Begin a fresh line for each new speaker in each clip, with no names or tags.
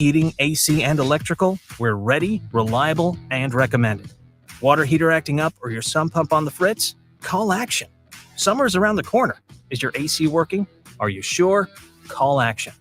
Heating, AC, and electrical, we're ready, reliable, and recommended. Water heater acting up or your sump pump on the fritz? Call Action. Summer's around the corner. Is your AC working? Are you sure? Call Action.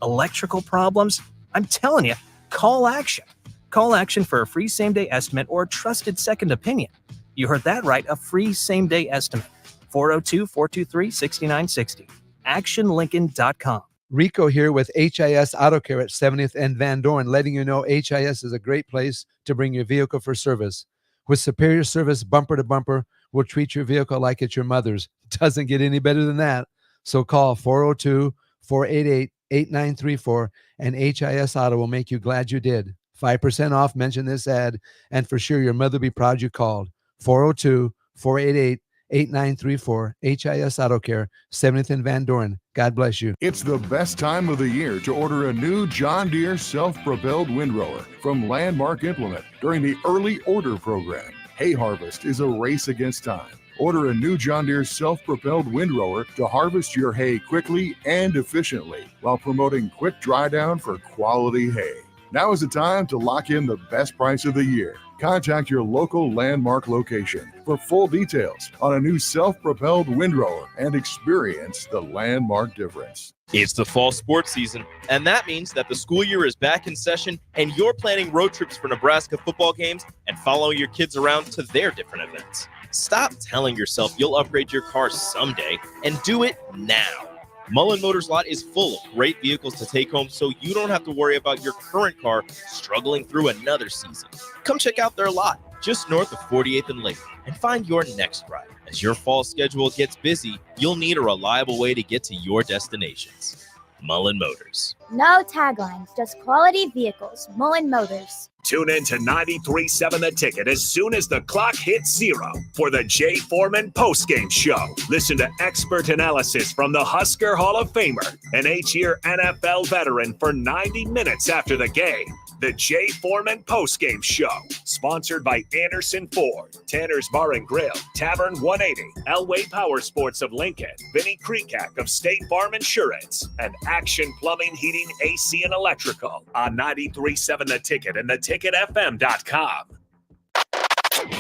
Electrical problems? I'm telling you, call Action. Call Action for a free same-day estimate or trusted second opinion. You heard that right, a free same-day estimate. 402-423-6960. ActionLincoln.com.
Rico here with HIS Auto Care at 70th and Van Dorn, letting you know HIS is a great place to bring your vehicle for service. With superior service bumper to bumper, we'll treat your vehicle like it's your mother's. Doesn't get any better than that. So call 402-488-8934 and HIS Auto will make you glad you did. 5% off, mention this ad, and for sure your mother will be proud you called. 402-488-8934, HIS Auto Care, 70th and Van Dorn. God bless you.
It's the best time of the year to order a new John Deere self-propelled windrower from Landmark Implement during the early order program. Hay harvest is a race against time. Order a new John Deere self-propelled windrower to harvest your hay quickly and efficiently while promoting quick dry down for quality hay. Now is the time to lock in the best price of the year. Contact your local Landmark location for full details on a new self-propelled windrower and experience the Landmark difference.
It's the fall sports season, and that means that the school year is back in session and you're planning road trips for Nebraska football games and following your kids around to their different events. Stop telling yourself you'll upgrade your car someday and do it now. Mullen Motors Lot is full of great vehicles to take home so you don't have to worry about your current car struggling through another season. Come check out their lot just north of 48th and Lake and find your next ride. As your fall schedule gets busy, you'll need a reliable way to get to your destinations. Mullen Motors.
No taglines, just quality vehicles. Mullen Motors.
Tune in to 93.7 The Ticket as soon as the clock hits 0 for the Jay Foreman postgame show. Listen to expert analysis from the Husker Hall of Famer, an 8-year NFL veteran for 90 minutes after the game. The Jay Foreman postgame show, sponsored by Anderson Ford, Tanner's Bar and Grill, Tavern 180, Elway Power Sports of Lincoln, Vinnie Kreekak of State Farm Insurance, and Action Plumbing, Heating, AC, and Electrical on 93.7 The Ticket and theticketfm.com.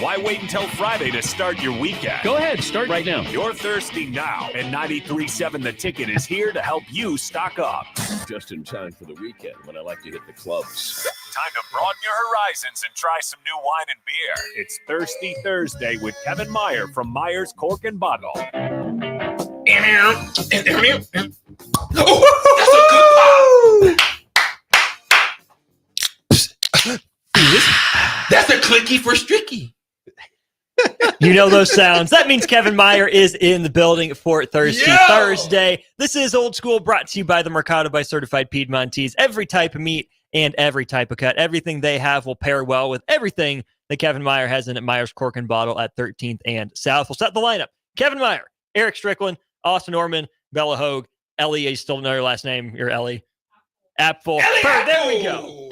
Why wait until Friday to start your weekend?
Go ahead, start right now.
You're thirsty now, and 93.7 The Ticket is here to help you stock up.
Just in time for the weekend when I like to hit the clubs.
Time to broaden your horizons and try some new wine and beer. It's Thirsty Thursday with Kevin Meyer from Meyer's Cork and Bottle.
That's a good pop. That's a clicky for Stricky.
You know those sounds. That means Kevin Meyer is in the building for Thirsty Thursday. This is Old School, brought to you by the Mercado by Certified Piedmontese. Every type of meat and every type of cut. Everything they have will pair well with everything that Kevin Meyer has in at Meyer's Cork and Bottle at 13th and South. We'll set the lineup. Kevin Meyer, Eric Strickland, Austin Orman, Bella Hogue, Ellie, you still know your last name. You're Ellie. Apple. There we go.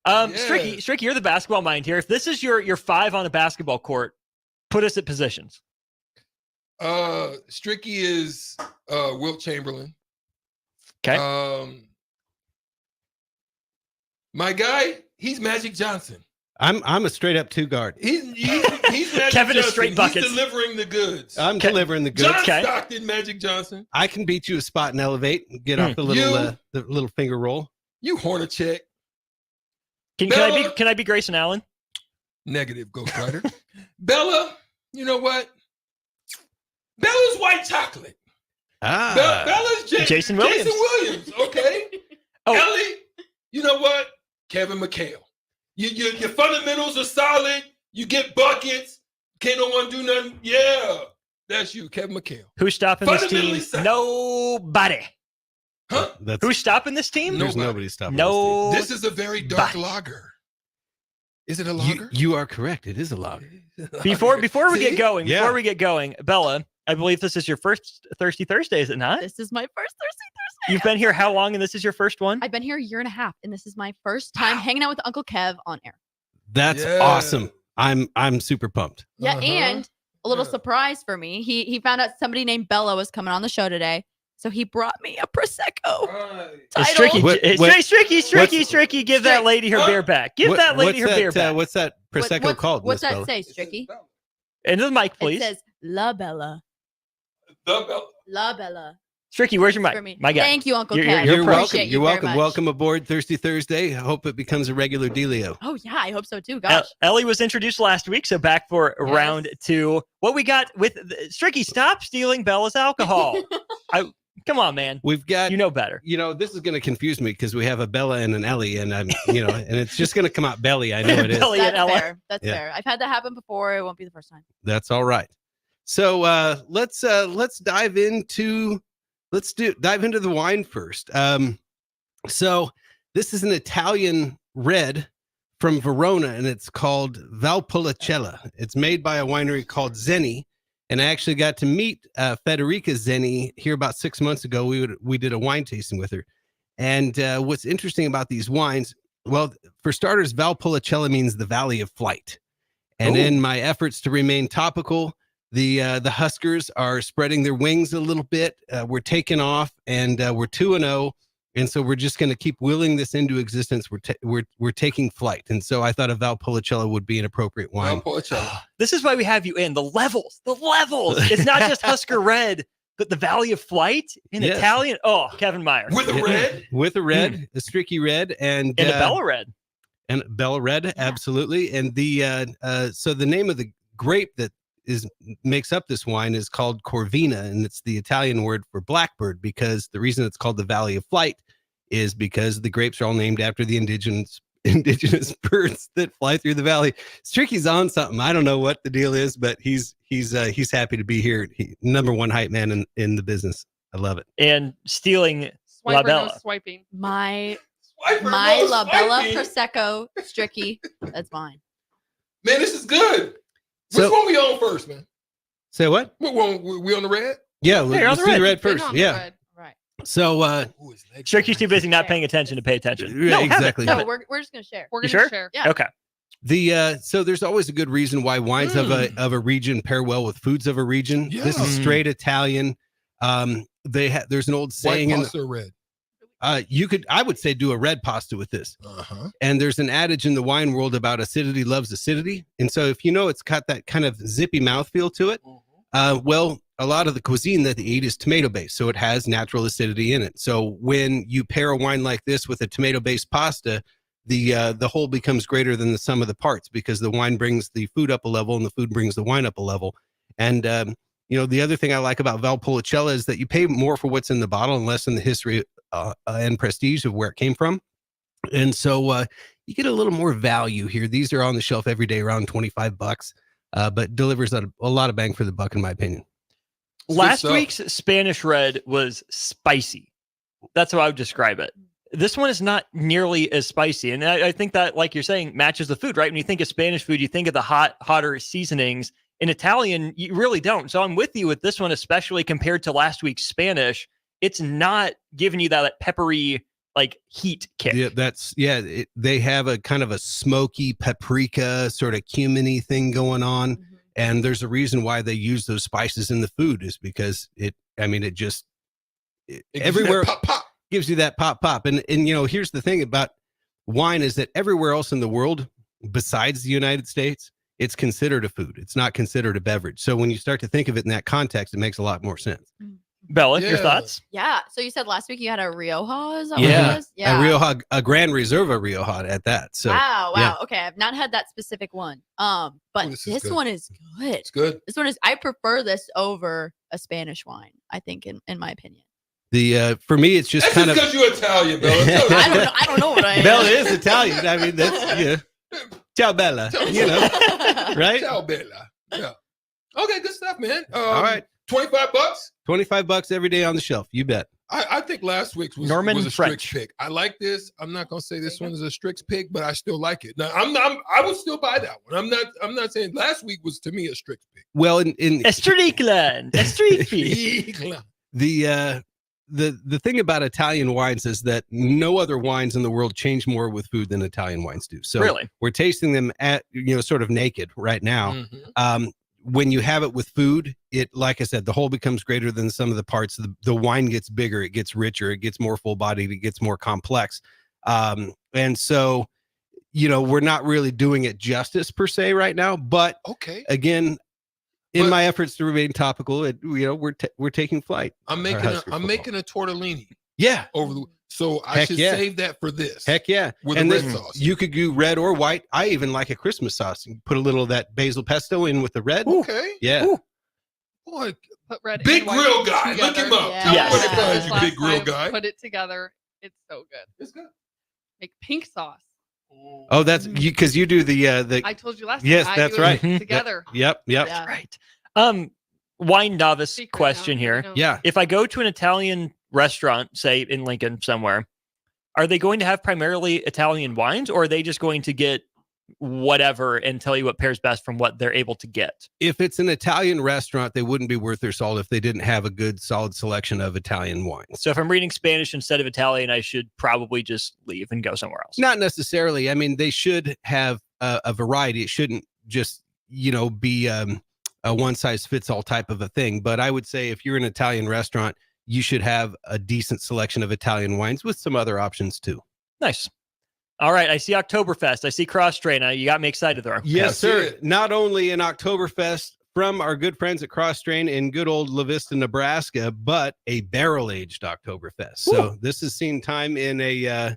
Stricky, you're the basketball mind here. If this is your 5 on a basketball court, put us at positions.
Stricky is Wilt Chamberlain.
Okay.
My guy, he's Magic Johnson.
I'm a straight up 2 guard.
He's Magic
Kevin
Johnson.
is straight buckets.
He's delivering the goods.
I'm delivering the goods.
John Stockton, Magic Johnson.
I can beat you a spot and elevate and get off the little finger roll.
You Hornacek.
Can I be Grayson Allen?
Negative, Ghost Rider. Bella, you know what? Bella's white chocolate. Bella's
Jason Williams.
Okay. Ellie, you know what? Kevin McHale. Your fundamentals are solid. You get buckets. Can't no one do nothing. Yeah, that's you, Kevin McHale.
Who's stopping this team?
Sound.
Nobody.
Huh?
Who's stopping this team?
There's nobody stopping
this team.
This is a very dark lager. Is it a lager?
You are correct. It is a lager.
Before we get going, Bella, I believe this is your first Thirsty Thursday, is it not?
This is my first Thirsty Thursday.
You've been here how long, and this is your first one?
I've been here a year and a half, and this is my first time hanging out with Uncle Kev on air.
That's awesome. I'm super pumped.
Yeah, and a little surprise for me. He found out somebody named Bella was coming on the show today. So he brought me a Prosecco.
It's
title.
Stricky. Give that lady her beer back. Give that lady her beer back.
What's that Prosecco called?
What's
Miss
that
Bella?
say, Stricky?
Into the mic, please.
It says La Bella.
The Bella.
La Bella.
Stricky, where's your
For
mic?
me.
My guy.
Thank you, Uncle
You're-
Kev.
You're welcome.
Appreciate
You're
you very
welcome.
much.
Welcome aboard Thirsty Thursday. I hope it becomes a regular dealio.
Oh yeah, I hope so too. Gosh.
Ellie was introduced last week, so back for round 2. What we got with Stricky? Stop stealing Bella's alcohol. Come on, man.
We've got,
you know better.
This is going to confuse me because we have a Bella and an Ellie, and I'm, and it's just going to come out Belly. I know it is.
Belly and
That's
Ella.
fair. That's fair. I've had that happen before. It won't be the first time.
That's all right. So let's dive into the wine first. So this is an Italian red from Verona, and it's called Valpolicella. It's made by a winery called Zeni, and I actually got to meet Federica Zeni here about 6 months ago. We did a wine tasting with her, and what's interesting about these wines, well, for starters, Valpolicella means the Valley of Flight, and in my efforts to remain topical, the Huskers are spreading their wings a little bit. We're taking off, and we're 2-0. And so we're just going to keep willing this into existence. We're taking flight. And so I thought a Valpolicella would be an appropriate wine.
This is why we have you in. The levels. It's not just Husker Red, but the Valley of Flight in Italian. Oh, Kevin Meyer.
With a red?
With a red, a streaky red. And
a Bella Red.
And Bella Red, absolutely. And so the name of the grape that makes up this wine is called Corvina, and it's the Italian word for blackbird, because the reason it's called the Valley of Flight is because the grapes are all named after the indigenous birds that fly through the valley. Stricky's on something. I don't know what the deal is, but he's happy to be here. Number one hype man in the business. I love it.
And stealing La Bella.
Swiping.
My
no
La Bella
swiping.
Prosecco, Stricky. That's mine.
Man, this is good. Which one we on first, man?
Say what?
What one? We on the red?
Yeah, let's do the red first. Yeah.
Right.
So
Stricky's too busy not paying attention to pay attention.
Yeah, exactly.
No, we're just gonna share.
We're
You
gonna
sure?
share.
Yeah.
Okay.
So there's always a good reason why wines of a region pair well with foods of a region.
Yeah.
This is straight Italian. There's an old saying
White pasta or red?
I would say do a red pasta with this. And there's an adage in the wine world about acidity loves acidity. And so if it's got that kind of zippy mouthfeel to it, well, a lot of the cuisine that they eat is tomato based, so it has natural acidity in it. So when you pair a wine like this with a tomato based pasta, the whole becomes greater than the sum of the parts, because the wine brings the food up a level and the food brings the wine up a level. And the other thing I like about Valpolicella is that you pay more for what's in the bottle and less in the history and prestige of where it came from. And so you get a little more value here. These are on the shelf every day around $25, but delivers a lot of bang for the buck, in my opinion.
Last week's Spanish Red was spicy. That's how I would describe it. This one is not nearly as spicy. And I think that, like you're saying, matches the food, right? When you think of Spanish food, you think of the hotter seasonings. In Italian, you really don't. So I'm with you with this one, especially compared to last week's Spanish. It's not giving you that peppery heat kick.
Yeah, they have a kind of a smoky paprika sort of cumin-y thing going on. Mm-hmm. And there's a reason why they use those spices in the food, is because it everywhere gives you that pop. And here's the thing about wine is that everywhere else in the world besides the United States, it's considered a food. It's not considered a beverage. So when you start to think of it in that context, it makes a lot more sense.
Bella, your thoughts?
Yeah. So you said last week you had a Rioja. Is that
Yeah.
what it was? Yeah.
A Rioja, a Gran Reserva Rioja at that. So
wow.
yeah.
Okay. I've not had that specific one. But this
good.
one is good.
It's good.
This one is, I prefer this over a Spanish wine, I think, in my opinion.
For me, it's just kind of
because you're Italian, Bella.
I don't know what I am.
Bella is Italian. I mean, that's Ciao Bella. Right?
Ciao Bella. Yeah. Okay, good stuff, man.
All right.
$25?
$25 every day on the shelf. You bet.
I think last week's was a Strix pick. I like this. I'm not gonna say this one is a Strix pick, but I still like it. Now I would still buy that one. I'm not saying last week was to me a Strix pick.
Well, in
Strickland.
The thing about Italian wines is that no other wines in the world change more with food than Italian wines do. So
really,
we're tasting them at sort of naked right now.
Mm-hmm.
when you have it with food, it, like I said, the whole becomes greater than some of the parts. The wine gets bigger, it gets richer, it gets more full bodied, it gets more complex. And so, we're not really doing it justice per se right now, but again, in my efforts to remain topical, we're taking flight.
I'm making a tortellini.
Yeah.
So I should save that for this.
Heck yeah.
With
and
a red sauce.
You could do red or white. I even like a Christmas sauce. You put a little of that basil pesto in with the red.
Okay.
Yeah.
Ooh. Boy,
put red
big
and white
grill guy.
together.
Look him up.
Yeah.
Tell me
Yes.
what it finds
This
you,
last
big grill
time,
guy.
Put it together. It's so good.
It's good.
Make pink sauce.
Oh, that's you because you do the
I told you last
yes,
time.
that's
I do
right.
it together.
Yep.
That's right. Wine novice
Secret
question
now,
here.
you know.
Yeah.
If I go to an Italian restaurant, say in Lincoln somewhere, are they going to have primarily Italian wines, or are they just going to get whatever and tell you what pairs best from what they're able to get?
If it's an Italian restaurant, they wouldn't be worth their salt if they didn't have a good, solid selection of Italian wines.
So if I'm reading Spanish instead of Italian, I should probably just leave and go somewhere else.
Not necessarily. I mean, they should have a variety. It shouldn't just, be a one size fits all type of a thing. But I would say if you're an Italian restaurant, you should have a decent selection of Italian wines with some other options too.
Nice. All right. I see Oktoberfest. I see Cross Train. You got me excited there.
Yes, sir. Not only an Oktoberfest from our good friends at Cross Train in good old La Vista, Nebraska, but a barrel-aged Oktoberfest. So this is seen time in a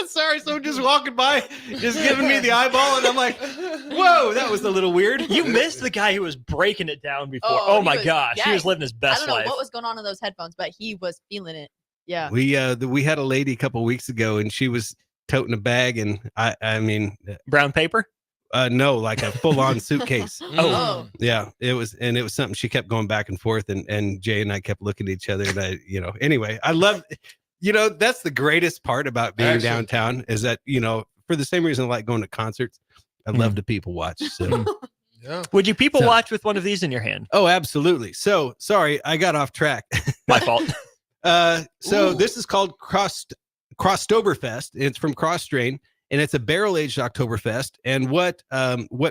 sorry, someone just walking by, just giving me the eyeball, and I'm like, whoa, that was a little weird.
You missed the guy who was breaking it down before.
Oh,
Oh, my
he was-
gosh.
yeah,
He was living his
I
best
don't know
life.
what was going on in those headphones, but he was feeling it. Yeah.
We had a lady a couple weeks ago, and she was toting a bag, and I mean,
brown paper?
No, like a full-on suitcase.
Oh.
Yeah, it was something. She kept going back and forth, and Jay and I kept looking at each other, and anyway, I love, that's the greatest part about being downtown is that, for the same reason I like going to concerts, I love to people watch. So.
Yeah.
Would you people watch with one of these in your hand?
Oh, absolutely. So sorry, I got off track.
My fault.
So this is called Crosstoberfest. It's from Cross Strain, and it's a barrel-aged Oktoberfest. And what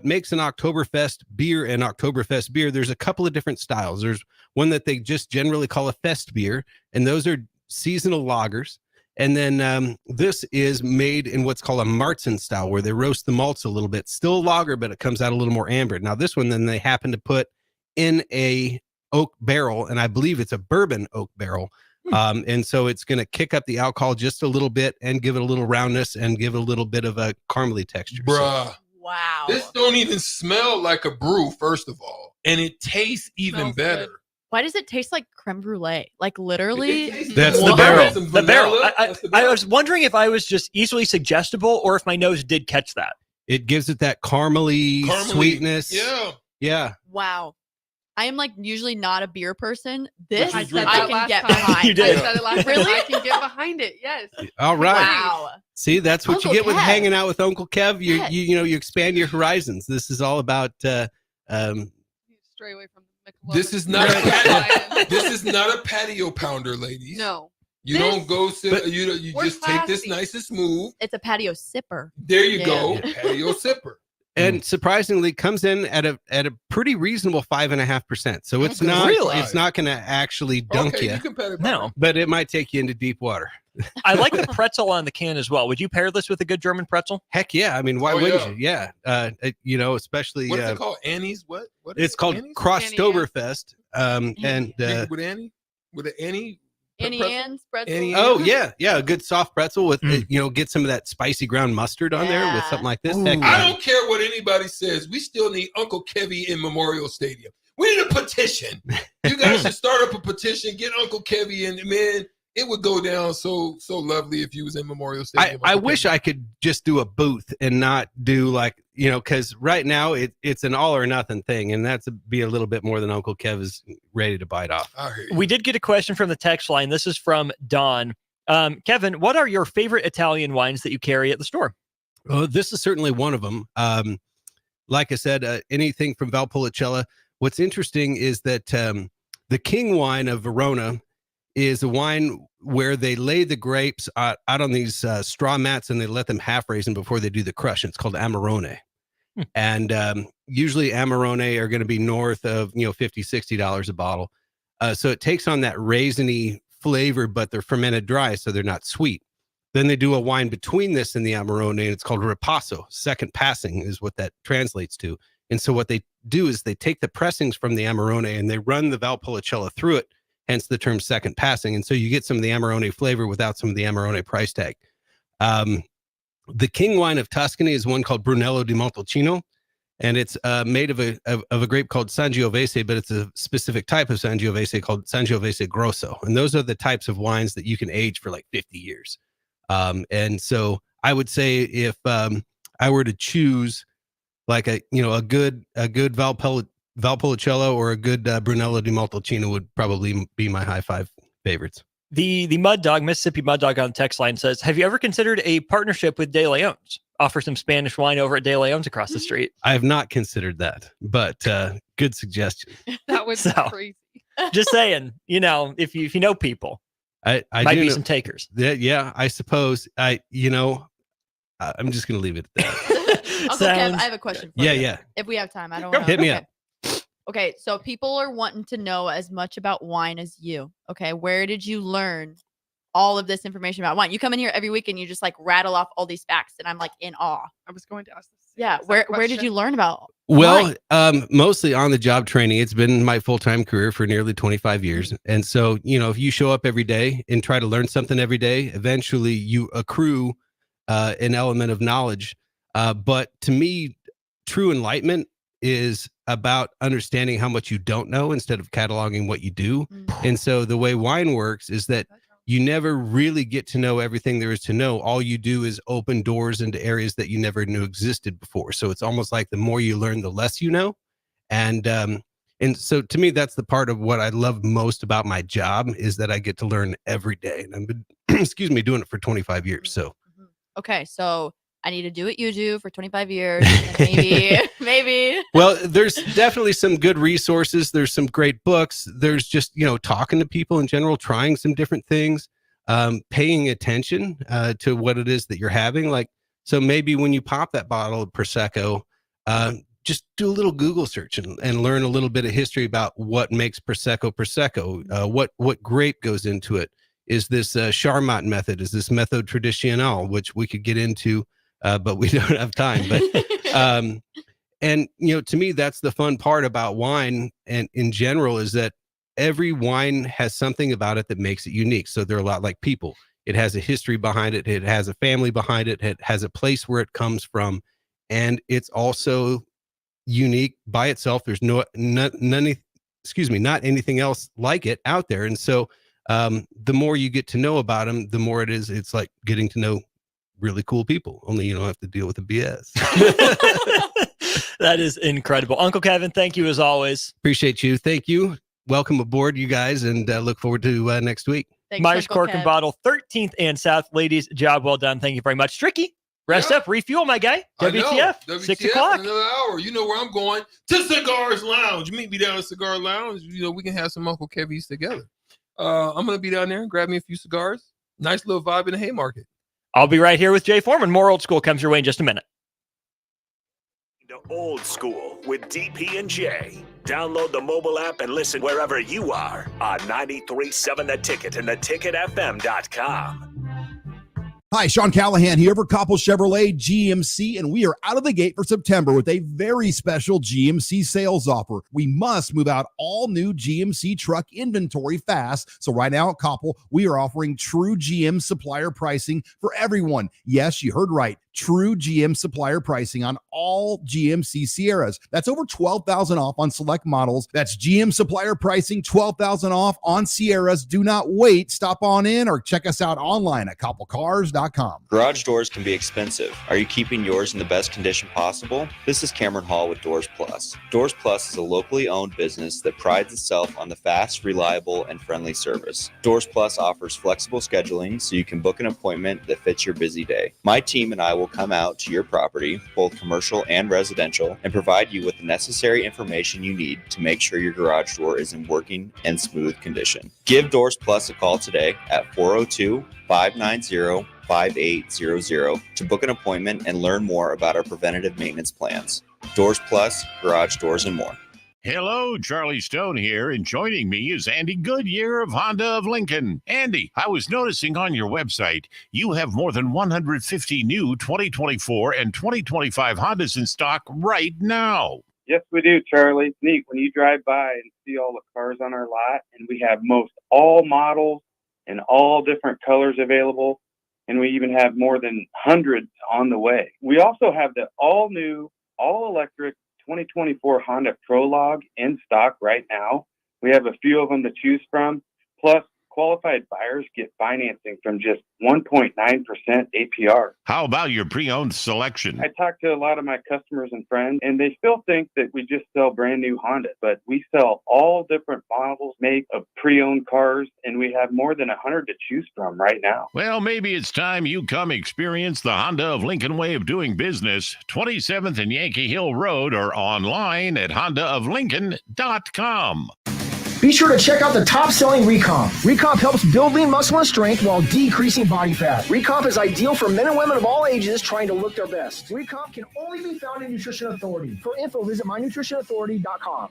makes an Oktoberfest beer an Oktoberfest beer, there's a couple of different styles. There's one that they just generally call a fest beer, and those are seasonal lagers. And then this is made in what's called a Marzen style, where they roast the malts a little bit. Still a lager, but it comes out a little more amber. Now this one, then they happen to put in a oak barrel, and I believe it's a bourbon oak barrel. And so it's going to kick up the alcohol just a little bit and give it a little roundness and give it a little bit of a caramely texture.
Bruh.
Wow.
This don't even smell like a brew, first of all. And it tastes even
Smells
better.
good. Why does it taste like creme brulee? Like literally?
That's the
What?
barrel.
Some
The barrel.
vanilla?
I
That's the barrel.
was wondering if I was just easily suggestible or if my nose did catch that.
It gives it that caramely sweetness.
Yeah.
Yeah.
Wow. I am like usually not a beer person. This
I
I
said that
can
last
get
time.
behind.
You did.
I said it last time.
Really?
I can get behind it. Yes.
All right.
Wow.
See, that's what
Uncle
you get with
Kev.
hanging out with Uncle Kev.
Yes.
You expand your horizons. This is all about
Stray away from the McLovin.
This is not a patio pounder, ladies.
No.
You
This-
don't go sit.
But-
You
We're
just take this
classy.
nice and smooth.
It's a patio sipper.
There you
Yeah.
go, patio sipper.
and surprisingly comes in at a pretty reasonable 5.5%. So it's
Okay.
not
Really?
it's not going to actually dunk
Okay,
you,
you can pat it
No.
but it might take you into deep water.
I like the pretzel on the can as well. Would you pair this with a good German pretzel?
Heck yeah! I mean, why
Oh,
wouldn't
yeah.
you? Yeah, especially
What is it called? Annie's? What? What is
it's
it?
called
Annie's?
Crosstoberfest. And
Maybe with Annie? With an Annie?
Annie
pretzel?
Ann's pretzel.
Annie
oh yeah, a good soft pretzel with
Mm.
get some of that spicy ground mustard on there with
Yeah.
something like this.
Ooh.
Heck
I
yeah.
don't care what anybody says. We still need Uncle Kevy in Memorial Stadium. We need a petition. You guys should start up a petition. Get Uncle Kevy in. Man, it would go down so lovely if you was in Memorial Stadium.
I
Uncle
wish
Kevy.
I could just do a booth and not do like, because right now it's an all or nothing thing, and that's be a little bit more than Uncle Kev is ready to bite off.
I hear you.
We did get a question from the text line. This is from Don. Kevin, what are your favorite Italian wines that you carry at the store?
Oh, this is certainly one of them. Like I said, anything from Valpolicella. What's interesting is that the King wine of Verona is a wine where they lay the grapes out on these straw mats and they let them half raisin before they do the crush. And it's called Amarone. And usually Amarone are going to be north of, $50, $60 a bottle. So it takes on that raisiny flavor, but they're fermented dry, so they're not sweet. Then they do a wine between this and the Amarone, and it's called Ripasso. Second passing is what that translates to. And so what they do is they take the pressings from the Amarone and they run the Valpolicella through it, hence the term second passing. And so you get some of the Amarone flavor without some of the Amarone price tag. The king wine of Tuscany is one called Brunello di Montalcino, and it's made of a grape called Sangiovese, but it's a specific type of Sangiovese called Sangiovese Grosso. And those are the types of wines that you can age for like 50 years. And so I would say if I were to choose like a good Valpolicella or a good Brunello di Montalcino would probably be my high five favorites.
The Mud Dog, Mississippi Mud Dog on the text line says, have you ever considered a partnership with De Leon's? Offer some Spanish wine over at De Leon's across the street.
I have not considered that, but good suggestion.
That would be crazy.
Just saying, if you know people,
I
might
do
be
know,
some takers.
Yeah, I suppose. I'm just going to leave it at that.
Uncle Kev, I have a question for you.
Yeah.
If we have time, I don't want to.
Hit me up.
Okay, so people are wanting to know as much about wine as you. Okay, where did you learn all of this information about wine? You come in here every week and you just like rattle off all these facts, and I'm like in awe.
I was going to ask this.
Yeah, where did you learn about?
Well, mostly on the job training. It's been my full-time career for nearly 25 years. And so, if you show up every day and try to learn something every day, eventually you accrue an element of knowledge. But to me, true enlightenment is about understanding how much you don't know instead of cataloging what you do. And so the way wine works is that you never really get to know everything there is to know. All you do is open doors into areas that you never knew existed before. So it's almost like the more you learn, the less you know. And so to me, that's the part of what I love most about my job is that I get to learn every day. And I've been, doing it for 25 years. So.
Okay, so I need to do what you do for 25 years. And maybe.
Well, there's definitely some good resources. There's some great books. There's just, talking to people in general, trying some different things, paying attention to what it is that you're having. Like, so maybe when you pop that bottle of Prosecco, just do a little Google search and learn a little bit of history about what makes Prosecco. What grape goes into it. Is this Charmat method? Is this Methode Traditionnelle, which we could get into, but we don't have time. But and to me, that's the fun part about wine and in general is that every wine has something about it that makes it unique. So they're a lot like people. It has a history behind it. It has a family behind it. It has a place where it comes from, and it's also unique by itself. There's not anything else like it out there, and so. The more you get to know about them, the more it's like getting to know really cool people. Only you don't have to deal with the BS.
That is incredible. Uncle Kevin, thank you as always.
Appreciate you. Thank you. Welcome aboard, you guys, and look forward to next week.
Thanks,
Myers
Uncle
Cork and
Kev.
Bottle, 13th and South. Ladies, job well done. Thank you very much. Tricky, rest up, refuel, my guy. WTF, 6 o'clock.
Another hour. You know where I'm going. To Cigars Lounge. Meet me down at Cigar Lounge. We can have some Uncle Kevies together. I'm going to be down there and grab me a few cigars. Nice little vibe in the Haymarket.
I'll be right here with Jay Foreman. More Old School comes your way in just a minute.
To Old School with DP and J. Download the mobile app and listen wherever you are on 93.7 The Ticket and theticketfm.com.
Hi, Sean Callahan here for Koppel Chevrolet GMC, and we are out of the gate for September with a very special GMC sales offer. We must move out all new GMC truck inventory fast. So right now at Koppel, we are offering true GM supplier pricing for everyone. Yes, you heard right. True GM supplier pricing on all GMC Sierras. That's over $12,000 off on select models. That's GM supplier pricing, $12,000 off on Sierras. Do not wait. Stop on in or check us out online at koppelcars.com.
Garage doors can be expensive. Are you keeping yours in the best condition possible? This is Cameron Hall with Doors Plus. Doors Plus is a locally owned business that prides itself on the fast, reliable, and friendly service. Doors Plus offers flexible scheduling so you can book an appointment that fits your busy day. My team and I will come out to your property, both commercial and residential, and provide you with the necessary information you need to make sure your garage door is in working and smooth condition. Give Doors Plus a call today at 402-590-5800 to book an appointment and learn more about our preventative maintenance plans. Doors Plus, garage doors, and more.
Hello, Charlie Stone here, and joining me is Andy Goodyear of Honda of Lincoln. Andy, I was noticing on your website you have more than 150 new 2024 and 2025 Hondas in stock right now.
Yes, we do, Charlie. It's neat when you drive by and see all the cars on our lot, and we have most all models and all different colors available, and we even have more than hundreds on the way. We also have the all-new, all-electric 2024 Honda Prologue in stock right now. We have a few of them to choose from. Plus, qualified buyers get financing from just 1.9% APR.
How about your pre-owned selection?
I talk to a lot of my customers and friends, and they still think that we just sell brand new Honda, but we sell all different models, make of pre-owned cars, and we have more than 100 to choose from right now.
Well, maybe it's time you come experience the Honda of Lincoln way of doing business. 27th and Yankee Hill Road, or online at hondaoflincoln.com.
Be sure to check out the top-selling Recomp. Recomp helps build lean muscle and strength while decreasing body fat. Recomp is ideal for men and women of all ages trying to look their best. Recomp can only be found in Nutrition Authority. For info, visit mynutritionauthority.com.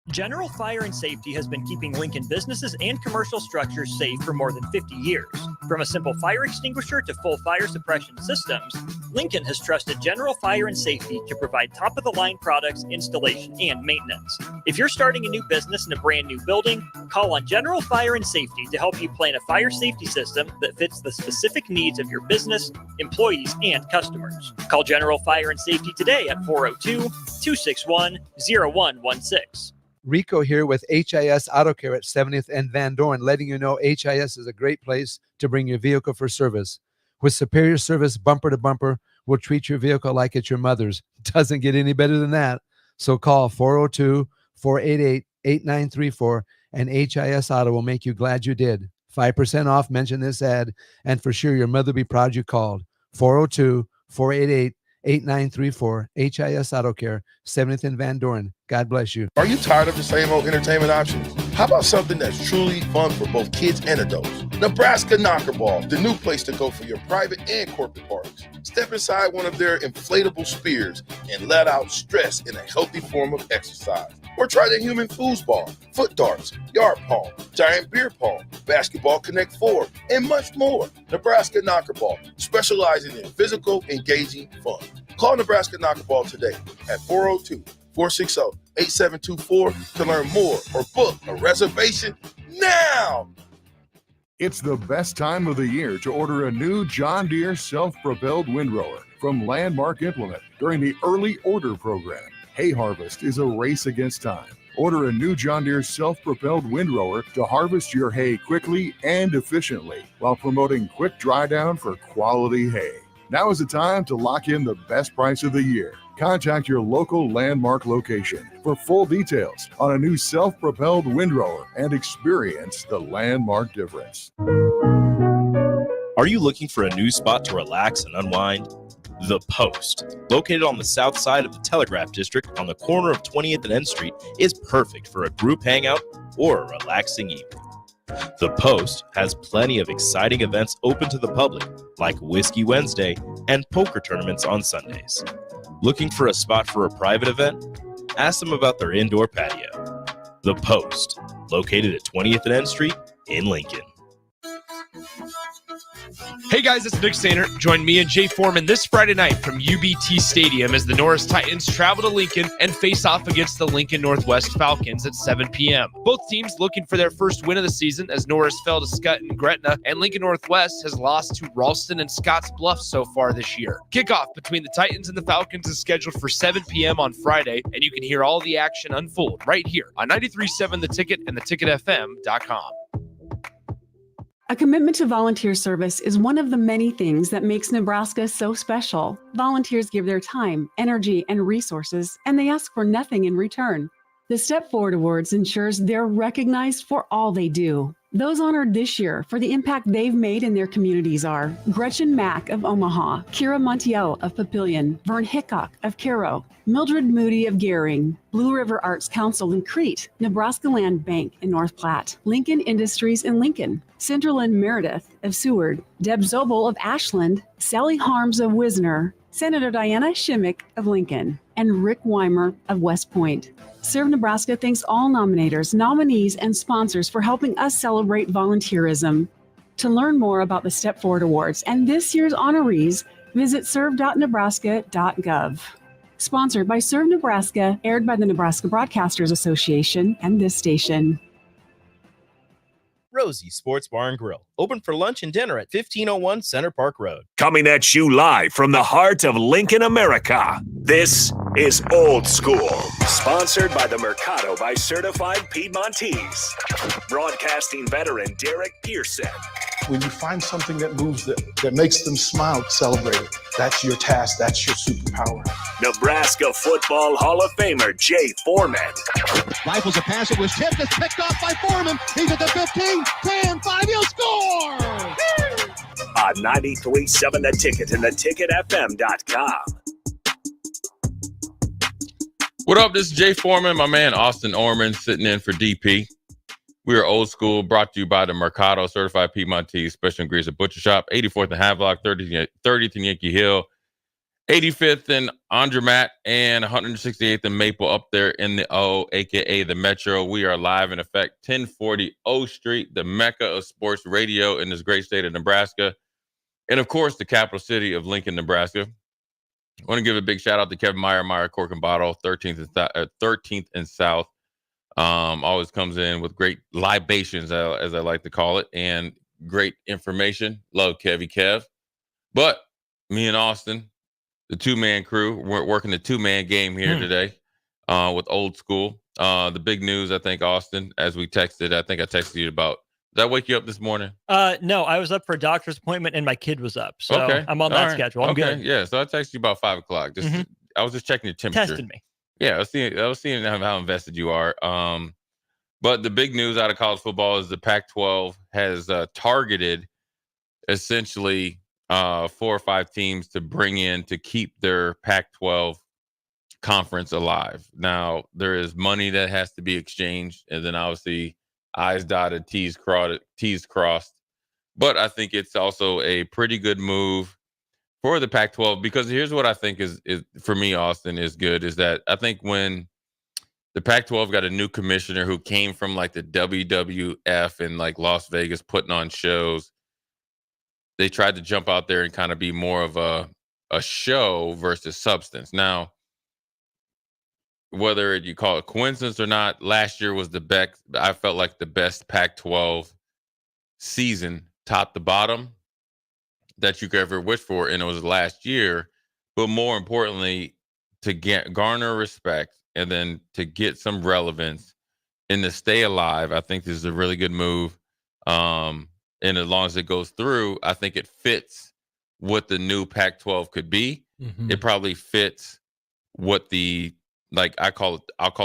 General Fire and Safety has been keeping Lincoln businesses and commercial structures safe for more than 50 years. From a simple fire extinguisher to full fire suppression systems, Lincoln has trusted General Fire and Safety to provide top-of-the-line products, installation, and maintenance. If you're starting a new business in a brand new building, call on General Fire and Safety to help you plan a fire safety system that fits the specific needs of your business, employees, and customers. Call General Fire and Safety today at 402-261-0116.
Rico here with HIS Auto Care at 70th and Van Dorn, letting you know HIS is a great place to bring your vehicle for service. With superior service bumper to bumper, we'll treat your vehicle like it's your mother's. Doesn't get any better than that. So call 402-488-8934 and HIS Auto will make you glad you did. 5% off, mention this ad, and for sure your mother will be proud you called. 402-488-8934, HIS Auto Care, 70th and Van Dorn. God bless you.
Are you tired of the same old entertainment options? How about something that's truly fun for both kids and adults? Nebraska Knockerball, the new place to go for your private and corporate parties. Step inside one of their inflatable spears and let out stress in a healthy form of exercise. Or try the human foosball, foot darts, yard pong, giant beer pong, basketball Connect 4, and much more. Nebraska Knockerball, specializing in physical, engaging fun. Call Nebraska Knockerball today at 402-460-8724 to learn more or book a reservation now.
It's the best time of the year to order a new John Deere self-propelled windrower from Landmark Implement during the early order program. Hay harvest is a race against time. Order a new John Deere self-propelled windrower to harvest your hay quickly and efficiently while promoting quick dry down for quality hay. Now is the time to lock in the best price of the year. Contact your local Landmark location for full details on a new self-propelled windrower and experience the Landmark difference.
Are you looking for a new spot to relax and unwind? The Post, located on the south side of the Telegraph District on the corner of 20th and N Street, is perfect for a group hangout or a relaxing evening. The Post has plenty of exciting events open to the public, like Whiskey Wednesday and poker tournaments on Sundays. Looking for a spot for a private event? Ask them about their indoor patio. The Post, located at 20th and N Street in Lincoln.
Hey guys, it's Nick Sainer. Join me and Jay Foreman this Friday night from UBT Stadium as the Norris Titans travel to Lincoln and face off against the Lincoln Northwest Falcons at 7 p.m. Both teams looking for their first win of the season as Norris fell to Scott and Gretna, and Lincoln Northwest has lost to Ralston and Scottsbluff so far this year. Kickoff between the Titans and the Falcons is scheduled for 7 p.m. on Friday, and you can hear all the action unfold right here on 93.7 The Ticket and theticketfm.com.
A commitment to volunteer service is one of the many things that makes Nebraska so special. Volunteers give their time, energy, and resources, and they ask for nothing in return. The Step Forward Awards ensures they're recognized for all they do. Those honored this year for the impact they've made in their communities are Gretchen Mack of Omaha, Kira Montiel of Papillion, Vern Hickok of Cairo, Mildred Moody of Gehring, Blue River Arts Council in Crete, Nebraska Land Bank in North Platte, Lincoln Industries in Lincoln, Centerland Meredith of Seward, Deb Zobel of Ashland, Sally Harms of Wisner, Senator Diana Shimmick of Lincoln, and Rick Weimer of West Point. Serve Nebraska thanks all nominators, nominees, and sponsors for helping us celebrate volunteerism. To learn more about the Step Forward Awards and this year's honorees, visit serve.nebraska.gov. Sponsored by Serve Nebraska, aired by the Nebraska Broadcasters Association and this station.
Rosie Sports Bar and Grill, open for lunch and dinner at 1501 Center Park Road.
Coming at you live from the heart of Lincoln, America. This is Old School, sponsored by the Mercado by Certified Piedmontese. Broadcasting veteran Derek Pearson.
When you find something that moves them, that makes them smile, celebrate it. That's your task. That's your superpower.
Nebraska Football Hall of Famer Jay Foreman.
Rifles a pass. It was tipped. It's picked off by Foreman. He's at the 15, 10, 5. He'll score!
On 93.7 The Ticket and theticketfm.com.
What up? This is Jay Foreman, my man Austin Orman sitting in for DP. We are Old School, brought to you by the Mercado Certified Piedmontese Special Ingredients Butcher Shop, 84th and Havelock, 30th and Yankee Hill, 85th and Andermatt, and 168th and Maple up there in the O, a.k.a. the Metro. We are live in effect, 1040 O Street, the mecca of sports radio in this great state of Nebraska, and, of course, the capital city of Lincoln, Nebraska. I want to give a big shout-out to Kevin Meyer Cork and Bottle, 13th and South. Always comes in with great libations, as I like to call it, and great information. Love Kev. But me and Austin, the two-man crew, we're working the two-man game here today with Old School. The big news, I think, Austin, as we texted, I think I texted you about. Did I wake you up this morning?
No, I was up for a doctor's appointment and my kid was up. So I'm on that schedule. I'm good.
Yeah, so I texted you about 5 o'clock. I was just checking your temperature.
Testing me.
Yeah, I was seeing how invested you are. But the big news out of college football is the Pac-12 has targeted essentially 4 or 5 teams to bring in to keep their Pac-12 conference alive. Now, there is money that has to be exchanged, and then obviously I's dotted, T's crossed. But I think it's also a pretty good move for the Pac-12, because here's what I think is for me, Austin, is good, is that I think when the Pac-12 got a new commissioner who came from like the WWF and like Las Vegas putting on shows, they tried to jump out there and kind of be more of a show versus substance. Now, whether you call it coincidence or not, last year was the best. I felt like the best Pac-12 season, top to bottom, that you could ever wish for, and it was last year. But more importantly, to garner respect and then to get some relevance and to stay alive, I think this is a really good move. And as long as it goes through, I think it fits what the new Pac-12 could be. It probably fits what I'll call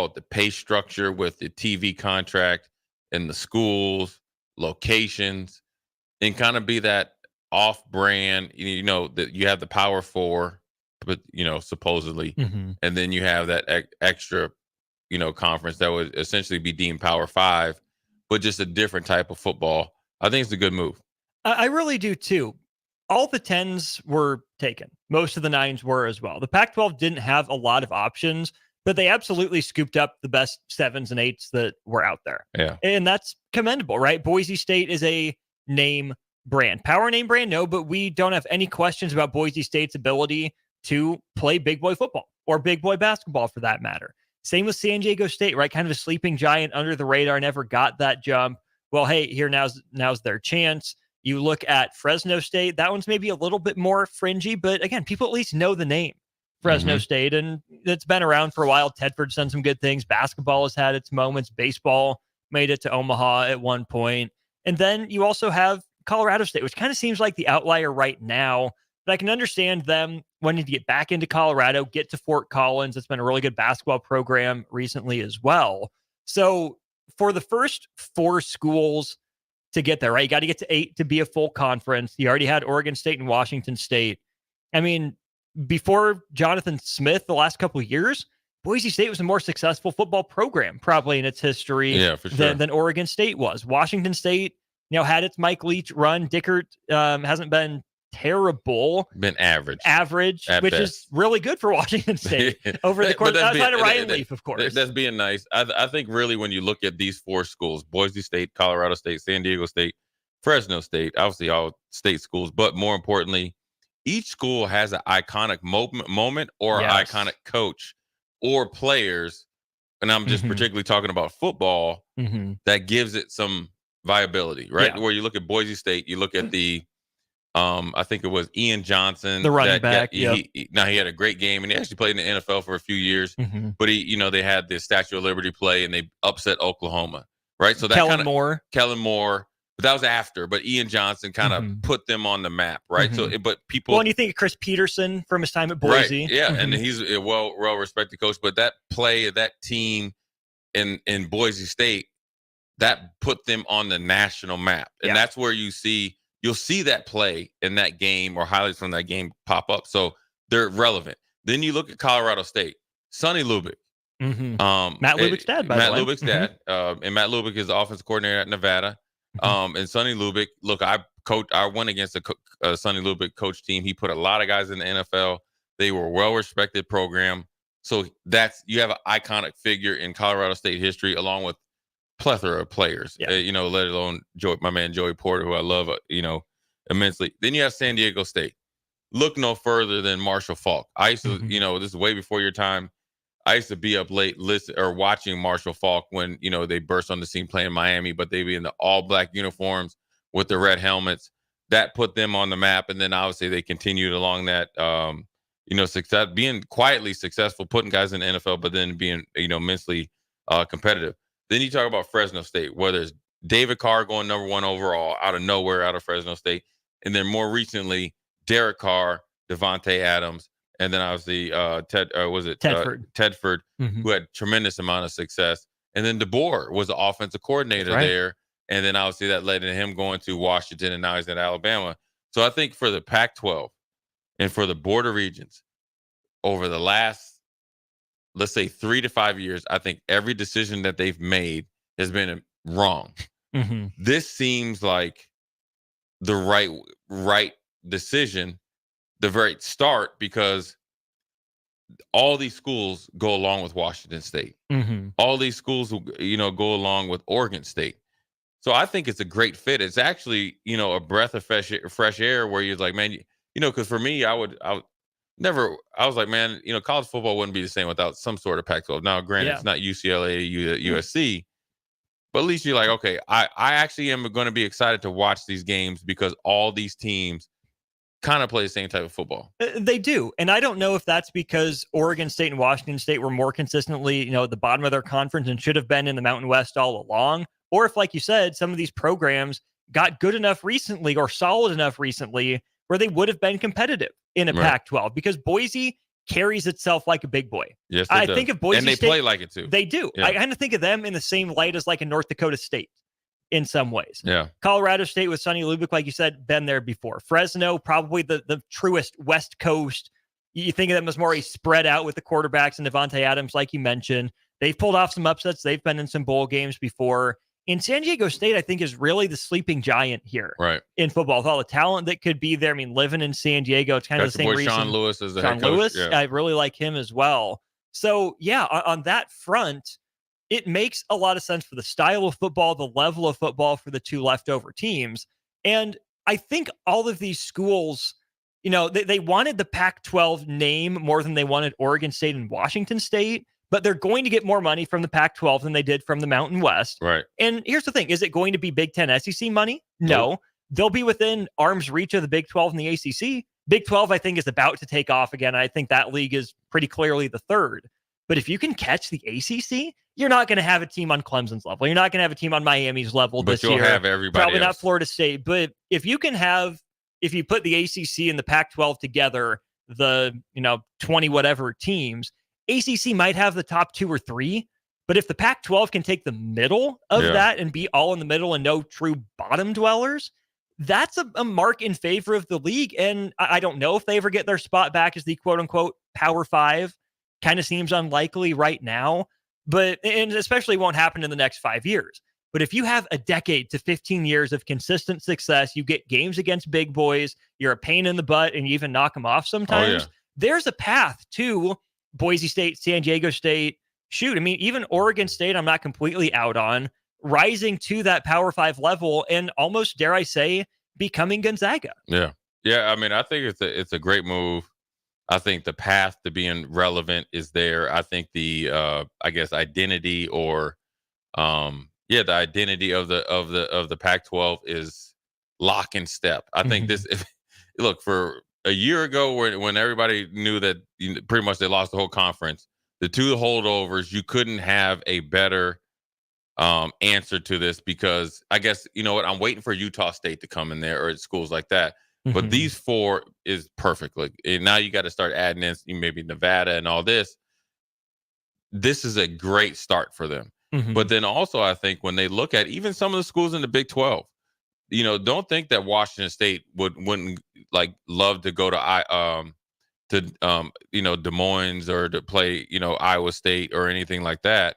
it the pay structure with the TV contract and the schools, locations, and kind of be that off-brand, that you have the Power Four, but supposedly, and then you have that extra, conference that would essentially be deemed Power Five, but just a different type of football. I think it's a good move.
I really do too. All the 10s were taken. Most of the 9s were as well. The Pac-12 didn't have a lot of options, but they absolutely scooped up the best 7s and 8s that were out there.
Yeah.
And that's commendable, right? Boise State is a name brand. Power name brand, no, but we don't have any questions about Boise State's ability to play big boy football or big boy basketball for that matter. Same with San Diego State, right? Kind of a sleeping giant under the radar, never got that jump. Well, hey, here now's their chance. You look at Fresno State, that one's maybe a little bit more fringy, but again, people at least know the name Fresno State, and it's been around for a while. Tedford's done some good things. Basketball has had its moments. Baseball made it to Omaha at one point. And then you also have Colorado State, which kind of seems like the outlier right now, but I can understand them wanting to get back into Colorado, get to Fort Collins. It's been a really good basketball program recently as well. So for the first 4 schools to get there, right? You got to get to 8 to be a full conference. You already had Oregon State and Washington State. I mean, before Jonathan Smith, the last couple of years, Boise State was a more successful football program probably in its history
for sure.
than Oregon State was. Washington State, had its Mike Leach run. Dickert hasn't been terrible.
Been average,
which
best.
is really good for Washington State over the course. Outside of Ryan Leaf, of course.
That's being nice. I think really when you look at these 4 schools, Boise State, Colorado State, San Diego State, Fresno State, obviously all state schools, but more importantly, each school has an iconic moment or an iconic coach or players. And I'm just particularly talking about football that gives it some viability, right?
Yeah.
Where you look at Boise State, you look at the, I think it was Ian Johnson,
the running back.
He had a great game, and he actually played in the NFL for a few years. But they had the Statue of Liberty play, and they upset Oklahoma, right? So that
Kellen Moore.
But that was after. But Ian Johnson kind of put them on the map, right? So, but people.
Well, and you think of Chris Peterson from his time at Boise,
right? Yeah, and he's a well respected coach. But that play, that team in Boise State, that put them on the national map, and that's where you'll see that play in that game or highlights from that game pop up. So they're relevant. Then you look at Colorado State, Sonny Lubick.
Matt Lubick's dad, by the way.
Lubick's dad. And Matt Lubick is the offensive coordinator at Nevada. And Sonny Lubick, look, I went against a Sonny Lubick coach team. He put a lot of guys in the NFL. They were a well-respected program. So you have an iconic figure in Colorado State history, along with plethora of players, let alone my man Joey Porter, who I love, immensely. Then you have San Diego State. Look no further than Marshall Faulk. I used to, this is way before your time. I used to be up late watching Marshall Faulk when, they burst on the scene playing Miami, but they'd be in the all black uniforms with the red helmets. That put them on the map. And then obviously they continued along that, success, being quietly successful, putting guys in the NFL, but then being, immensely competitive. Then you talk about Fresno State, whether it's David Carr going number 1 overall out of nowhere out of Fresno State. And then more recently, Derek Carr, Devontae Adams, and then obviously Tedford, who had tremendous amount of success. And then DeBoer was the offensive coordinator there. And then obviously that led to him going to Washington, and now he's at Alabama. So I think for the Pac-12 and for the border regions over the last, let's say 3 to 5 years, I think every decision that they've made has been wrong. This seems like the right decision, the right start, because all these schools go along with Washington State. All these schools, go along with Oregon State. So I think it's a great fit. It's actually, a breath of fresh air where you're like, man, because for me, I was like, man, college football wouldn't be the same without some sort of Pac-12. Now, granted, it's not UCLA, USC, but at least you're like, okay, I actually am going to be excited to watch these games because all these teams kind of play the same type of football.
They do. And I don't know if that's because Oregon State and Washington State were more consistently, at the bottom of their conference and should have been in the Mountain West all along. Or if, like you said, some of these programs got good enough recently or solid enough recently where they would have been competitive in a Pac-12, because Boise carries itself like a big boy.
Yes,
I think of Boise
and they
State,
play like it too.
They do. I kind of think of them in the same light as like a North Dakota State in some ways.
Yeah.
Colorado State with Sonny Lubick, like you said, been there before. Fresno, probably the truest West Coast. You think of them as more a spread out with the quarterbacks and Devontae Adams, like you mentioned. They've pulled off some upsets. They've been in some bowl games before. In San Diego State, I think, is really the sleeping giant here in football. With all the talent that could be there. I mean, living in San Diego, it's kind of the same reason.
Sean Lewis is the
Sean
head coach.
Lewis,
Yeah.
I really like him as well. So, yeah, on that front, it makes a lot of sense for the style of football, the level of football for the two leftover teams. And I think all of these schools, they wanted the Pac-12 name more than they wanted Oregon State and Washington State. But they're going to get more money from the Pac-12 than they did from the Mountain West.
Right.
And here's the thing. Is it going to be Big Ten SEC money? No. They'll be within arm's reach of the Big 12 and the ACC. Big 12, I think, is about to take off again. I think that league is pretty clearly the third. But if you can catch the ACC, you're not going to have a team on Clemson's level. You're not going to have a team on Miami's level this year.
But you'll have everybody
Probably
else.
not Florida State. But if you put the ACC and the Pac-12 together, the 20 whatever teams, ACC might have the top 2 or 3, but if the Pac-12 can take the middle of that and be all in the middle and no true bottom dwellers, that's a mark in favor of the league. And I don't know if they ever get their spot back as the quote-unquote Power 5. Kind of seems unlikely right now, and especially won't happen in the next 5 years. But if you have a decade to 15 years of consistent success, you get games against big boys, you're a pain in the butt, and you even knock them off sometimes, there's a path to Boise State, San Diego State. Shoot, I mean, even Oregon State, I'm not completely out on, rising to that Power 5 level and almost, dare I say, becoming Gonzaga.
Yeah. Yeah. I mean, I think it's a great move. I think the path to being relevant is there. I think the I guess identity or the identity of the Pac-12 is lock and step. I think this look, for a year ago when everybody knew that pretty much they lost the whole conference, the two holdovers, you couldn't have a better answer to this, because I guess, you know what, I'm waiting for Utah State to come in there or schools like that. But these four is perfect. Like, and now you got to start adding in maybe Nevada and all this. This is a great start for them. But then also, I think when they look at even some of the schools in the Big 12, you know, don't think that Washington State wouldn't like love to go to you know, Des Moines or to play, you know, Iowa State or anything like that,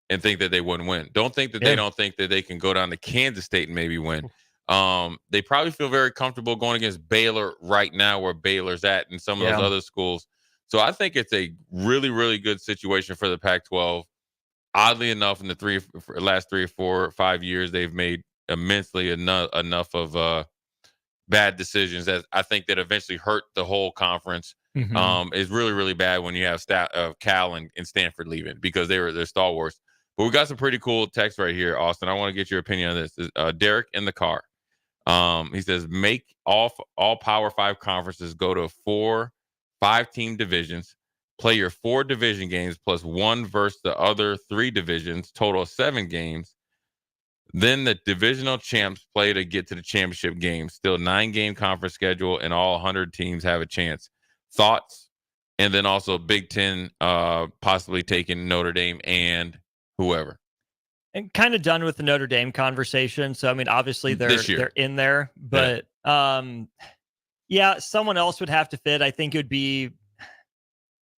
and think that they wouldn't win. Don't think that they don't think that they can go down to Kansas State and maybe win. They probably feel very comfortable going against Baylor right now, where Baylor's at, and some of those other schools. So I think it's a really, really good situation for the Pac-12. Oddly enough, in the last 3 or 4 or 5 years, they've made immensely enough of bad decisions that I think that eventually hurt the whole conference. It's really, really bad when you have Cal and Stanford leaving, because they're stalwarts. But we got some pretty cool text right here, Austin. I want to get your opinion on this. Derek in the car. He says, make all Power 5 conferences go to 4 5-team divisions, play your 4 division games plus 1 versus the other 3 divisions, total of 7 games. Then the divisional champs play to get to the championship game. Still 9-game conference schedule, and all 100 teams have a chance. Thoughts? And then also Big Ten possibly taking Notre Dame and whoever.
And kind of done with the Notre Dame conversation. So, I mean, obviously they're in there, but someone else would have to fit. I think it would be,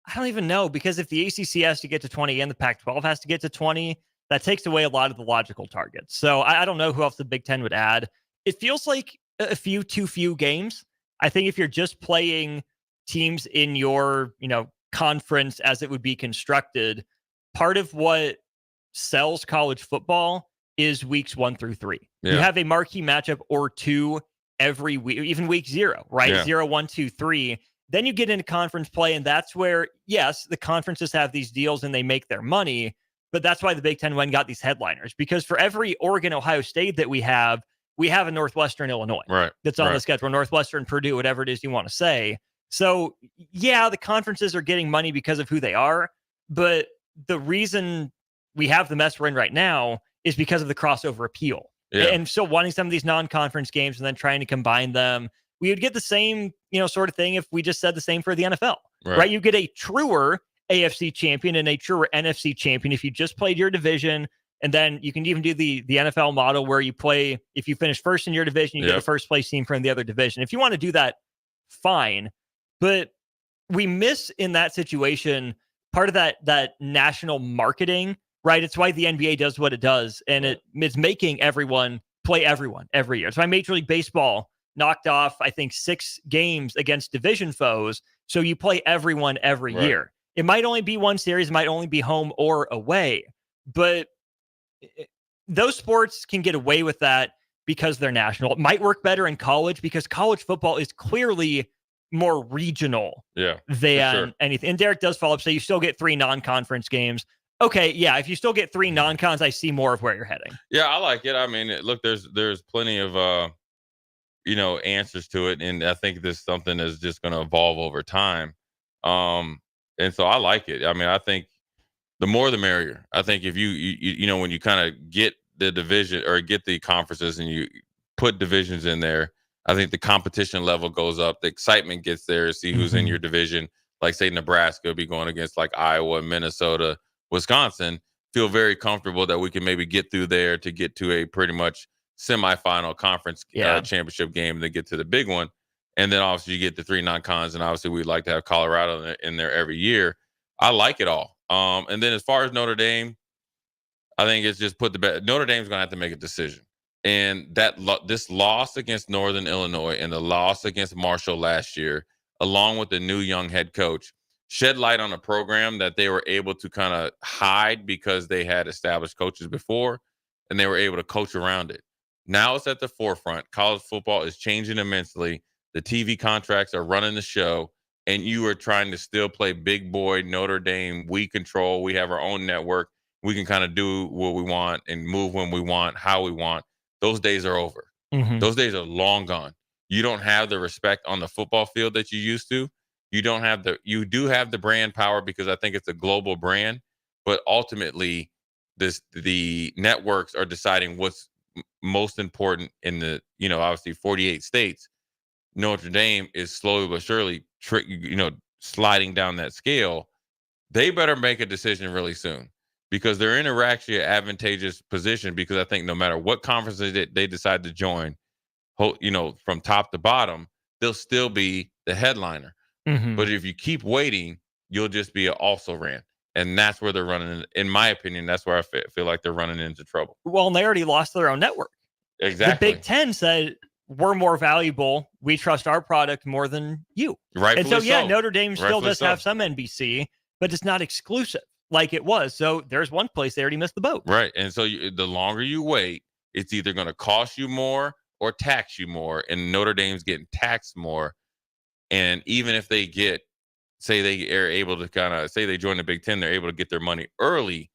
I don't even know, because if the ACC has to get to 20 and the Pac-12 has to get to 20, that takes away a lot of the logical targets. So I don't know who else the Big Ten would add. It feels like too few games. I think if you're just playing teams in your, you know, conference as it would be constructed, part of what sells college football is weeks 1 through 3. You have a marquee matchup or 2 every week, even week 0, right? 0, 1, 2, 3. Then you get into conference play, and that's where, yes, the conferences have these deals and they make their money, but that's why the Big Ten went and got these headliners, because for every Oregon, Ohio State that we have a Northwestern Illinois that's on the schedule, Northwestern, Purdue, whatever it is you want to say. So yeah, the conferences are getting money because of who they are, but the reason we have the mess we're in right now is because of the crossover appeal. And so wanting some of these non-conference games and then trying to combine them, we would get the same, you know, sort of thing if we just said the same for the NFL, right? You get a truer AFC champion and a truer NFC champion if you just played your division. And then you can even do the NFL model where you play, if you finish first in your division, you get a first place team from the other division. If you want to do that, fine. But we miss in that situation part of that national marketing, right? It's why the NBA does what it does, and it's making everyone play everyone every year. It's why Major League Baseball knocked off, I think, 6 games against division foes, so you play everyone every year. It might only be one series, it might only be home or away, but those sports can get away with that because they're national. It might work better in college because college football is clearly more regional than anything. And Derek does follow up, so you still get 3 non-conference games. Okay, yeah, if you still get 3 non-cons, I see more of where you're heading.
Yeah, I like it. I mean, look, there's plenty of you know, answers to it, and I think this is something that's just going to evolve over time. And so I like it. I mean, I think the more the merrier. I think if you know, when you kind of get the division or get the conferences and you put divisions in there, I think the competition level goes up. The excitement gets there to see who's in your division. Like, say, Nebraska will be going against like Iowa, Minnesota, Wisconsin. Feel very comfortable that we can maybe get through there to get to a pretty much semifinal conference championship game and then get to the big one. And then obviously you get the 3 non-cons, and obviously we'd like to have Colorado in there every year. I like it all. And then as far as Notre Dame, I think it's just put the bet. Notre Dame's going to have to make a decision. And this loss against Northern Illinois and the loss against Marshall last year, along with the new young head coach, shed light on a program that they were able to kind of hide because they had established coaches before, and they were able to coach around it. Now it's at the forefront. College football is changing immensely. The TV contracts are running the show, and you are trying to still play big boy Notre Dame. We control. We have our own network. We can kind of do what we want and move when we want, how we want. Those days are over.
Mm-hmm.
Those days are long gone. You don't have the respect on the football field that you used to. You do have the brand power because I think it's a global brand, but ultimately the networks are deciding what's most important in the, obviously 48 states. Notre Dame is slowly but surely sliding down that scale. They better make a decision really soon, because they're in actually an advantageous position, because I think no matter what conference they decide to join, from top to bottom, they'll still be the headliner.
Mm-hmm.
But if you keep waiting, you'll just be an also-ran. And that's where they're running. In my opinion, that's where I feel like they're running into trouble.
Well, and they already lost their own network.
Exactly.
The Big Ten said, we're more valuable. We trust our product more than you.
Rightfully
and so. Notre Dame still
Rightfully
does have some NBC, but it's not exclusive like it was. So there's one place they already missed the boat.
Right. And so the longer you wait, it's either going to cost you more or tax you more. And Notre Dame's getting taxed more. And even if they say they are able to say they join the Big Ten, they're able to get their money early,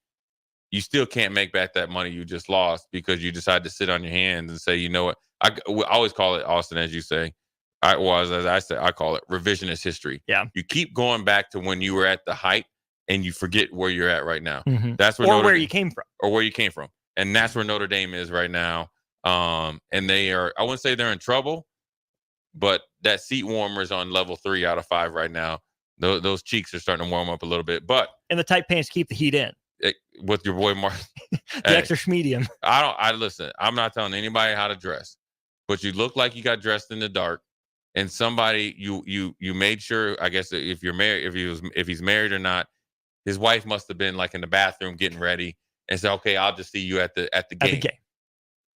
you still can't make back that money you just lost because you decide to sit on your hands and say, you know what? I always call it, Austin, as you say, I call it revisionist history.
Yeah.
You keep going back to when you were at the height and you forget where you're at right now.
Mm-hmm.
That's where
you came from.
And that's where Notre Dame is right now. And they are, I wouldn't say they're in trouble, but that seat warmer is on level 3 out of 5 right now. Those cheeks are starting to warm up a little bit,
and the tight pants keep the heat in.
With your boy Mark,
the extra medium.
Listen, I'm not telling anybody how to dress, but you look like you got dressed in the dark, and somebody you made sure, I guess, if you're married, if he's married or not, his wife must have been like in the bathroom getting ready and said, okay, I'll just see you at the game.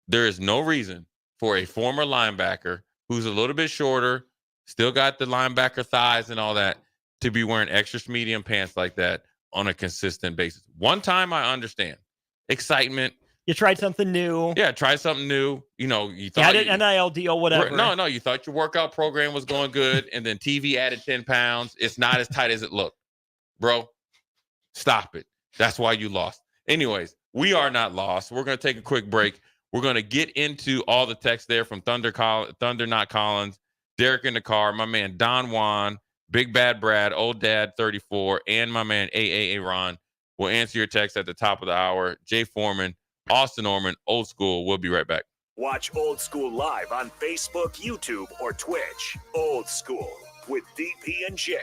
There is no reason for a former linebacker who's a little bit shorter, still got the linebacker thighs and all that, to be wearing extra medium pants like that on a consistent basis. One time, I understand excitement.
You tried something new.
Yeah, try something new. You thought
you had an NIL deal, whatever.
No, you thought your workout program was going good, and then TV added 10 pounds. It's not as tight as it looked. Bro, stop it. That's why you lost. Anyways, we are not lost. We're going to take a quick break. We're going to get into all the text there from Thunder Not Collins, Derek in the car, my man Don Juan, Big Bad Brad, Old Dad 34, and my man AAA Ron will answer your text at the top of the hour. Jay Foreman, Austin Orman, Old School. We'll be right back.
Watch Old School live on Facebook, YouTube, or Twitch. Old School with DP and J